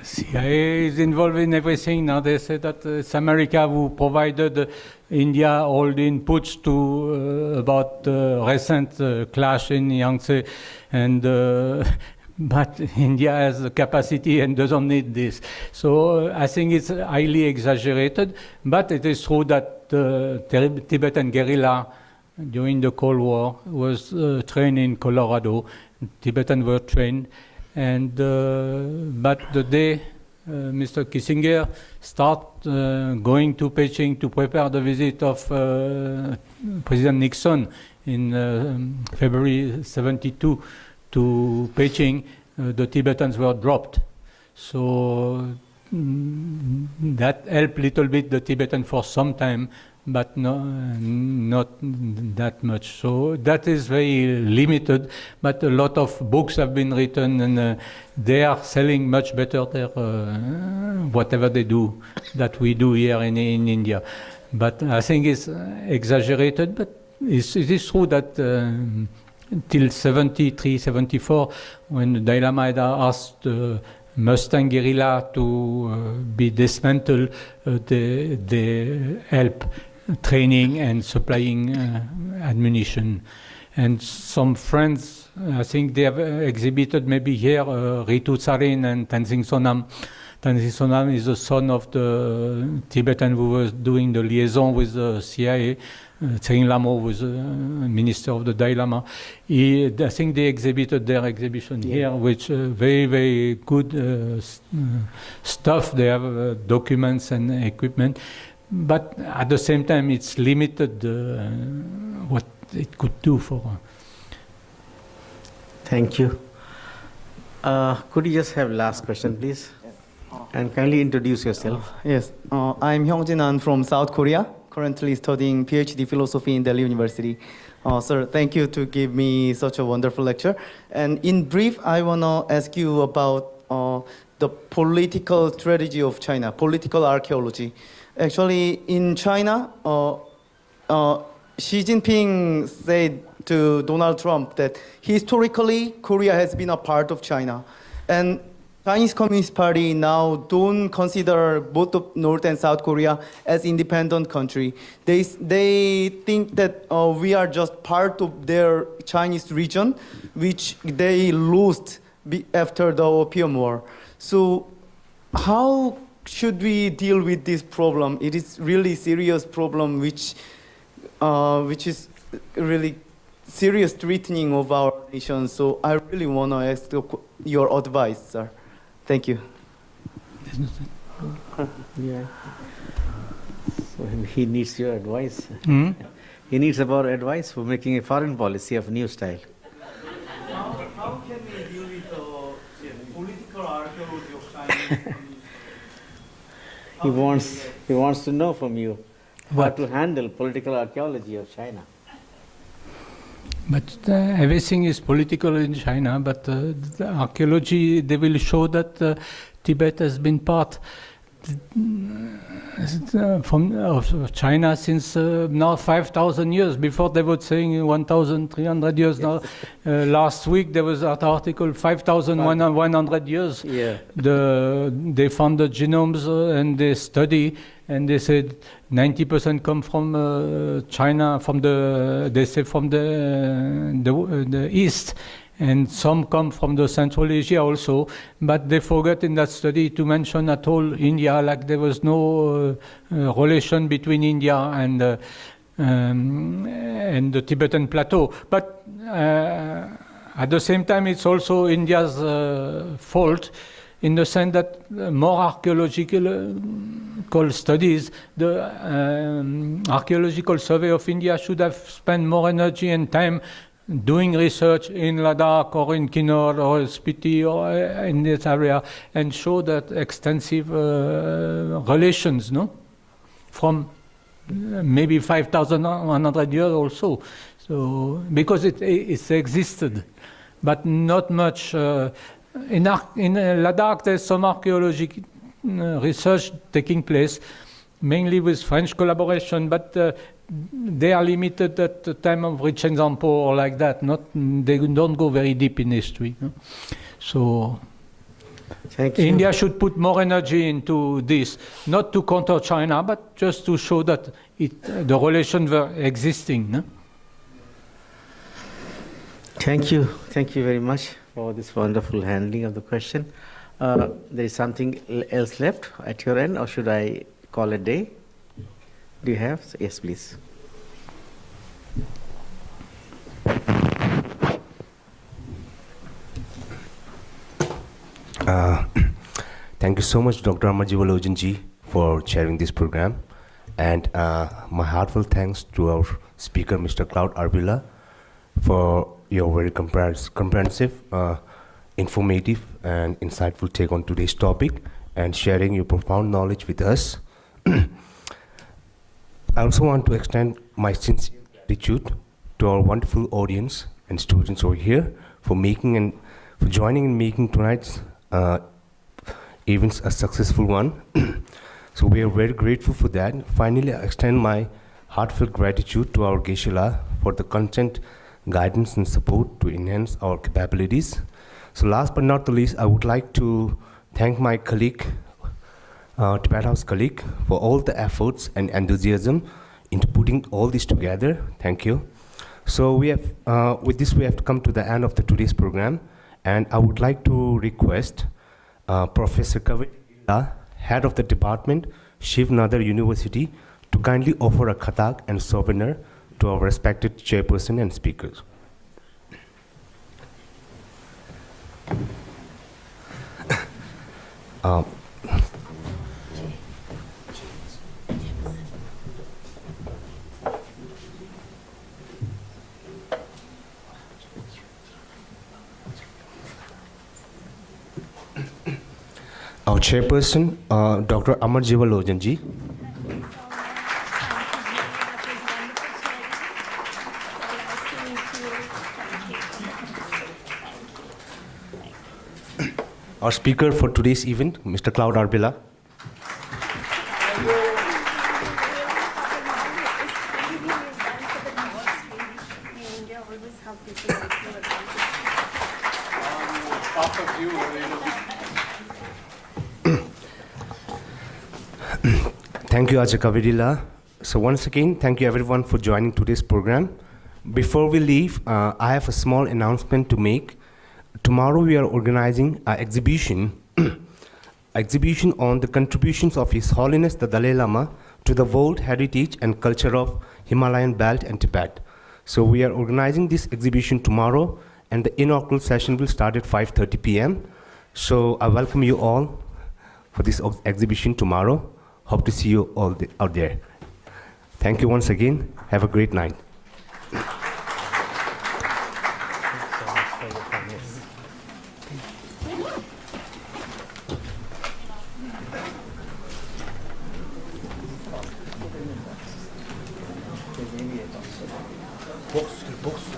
CIA is involved in everything. Now they say that it's America who provided India all the inputs to about the recent clash in Yangtze, and but India has the capacity and doesn't need this. So I think it's highly exaggerated, but it is true that the Tibetan guerrilla during the Cold War was trained in Colorado. Tibetans were trained. And but the day Mr. Kissinger started going to Beijing to prepare the visit of President Nixon in February '72 to Beijing, the Tibetans were dropped. So that helped a little bit the Tibetan for some time, but not that much. So that is very limited, but a lot of books have been written, and they are selling much better their, whatever they do that we do here in India. But I think it's exaggerated, but it is true that till 73, 74, when the Dalai Lama had asked Mustang guerrilla to be dismantled, they help training and supplying ammunition. And some friends, I think they have exhibited maybe here, Ritu Tsarin and Tenzin Sonam. Tenzin Sonam is the son of the Tibetan who was doing the liaison with the CIA. Tsarin Lama was minister of the Dalai Lama. I think they exhibited their exhibition here, which very, very good stuff. They have documents and equipment. But at the same time, it's limited what it could do for. Thank you. Could you just have last question, please? And kindly introduce yourself. Yes, I'm Hyungjin An from South Korea, currently studying PhD philosophy in Delhi University. Sir, thank you to give me such a wonderful lecture. And in brief, I want to ask you about the political strategy of China, political archaeology. Actually, in China, Xi Jinping said to Donald Trump that historically Korea has been a part of China, and Chinese Communist Party now don't consider both of North and South Korea as independent country. They think that we are just part of their Chinese region, which they lost after the Opium War. So how should we deal with this problem? It is really serious problem, which is really serious threatening of our nation. So I really want to ask your advice, sir. Thank you. Yeah. So he needs your advice. Hmm? He needs our advice for making a foreign policy of new style. How can we deal with the political archaeology of China? He wants to know from you how to handle political archaeology of China. But everything is political in China, but the archaeology, they will show that Tibet has been part of China since now 5,000 years. Before they were saying 1,300 years. Now, last week there was that article 5,100 years. Yeah. They found the genomes and they study, and they said 90% come from China, from the east. And some come from the Central Asia also, but they forgot in that study to mention at all India, like there was no relation between India and the Tibetan plateau. But at the same time, it's also India's fault, in the sense that more archaeological studies, the Archaeological Survey of India should have spent more energy and time doing research in Ladakh or in Kinnaur or Spiti or in this area, and show that extensive relations, no, from maybe 5,100 years or so. So because it's existed, but not much. In Ladakh, there's some archaeological research taking place, mainly with French collaboration, but they are limited at the time of rich example or like that. They don't go very deep in history. No? So Thank you. India should put more energy into this, not to counter China, but just to show that the relations were existing. No? Thank you. Thank you very much for this wonderful handling of the question. There is something else left at your end, or should I call a day? Do you have? Yes, please. Thank you so much, Dr. Amarjivalojanji, for chairing this program. And my heartfelt thanks to our speaker, Mr. Claude Arpi, for your very comprehensive, informative, and insightful take on today's topic and sharing your profound knowledge with us. I also want to extend my sincere gratitude to our wonderful audience and students over here for joining and making tonight's events a successful one. So we are very grateful for that. Finally, I extend my heartfelt gratitude to our Geshe-la for the constant guidance and support to enhance our capabilities. So last but not the least, I would like to thank my colleague, Tibet House colleague, for all the efforts and enthusiasm into putting all this together. Thank you. So we have, with this, we have to come to the end of today's program, and I would like to request Professor Kavit, head of the department, Shiv Nadar University, to kindly offer a khatak and souvenir to our respected chairperson and speakers. Our chairperson, Dr. Amarjivalojanji. Our speaker for today's event, Mr. Claude Arpi. Thank you, Ajay Kavirila. So once again, thank you everyone for joining today's program. Before we leave, I have a small announcement to make. Tomorrow we are organizing an exhibition on the contributions of His Holiness the Dalai Lama to the world heritage and culture of Himalayan belt and Tibet. So we are organizing this exhibition tomorrow, and the inaugural session will start at 5:30 p.m. So I welcome you all for this exhibition tomorrow. Hope to see you all out there. Thank you once again. Have a great night. Box.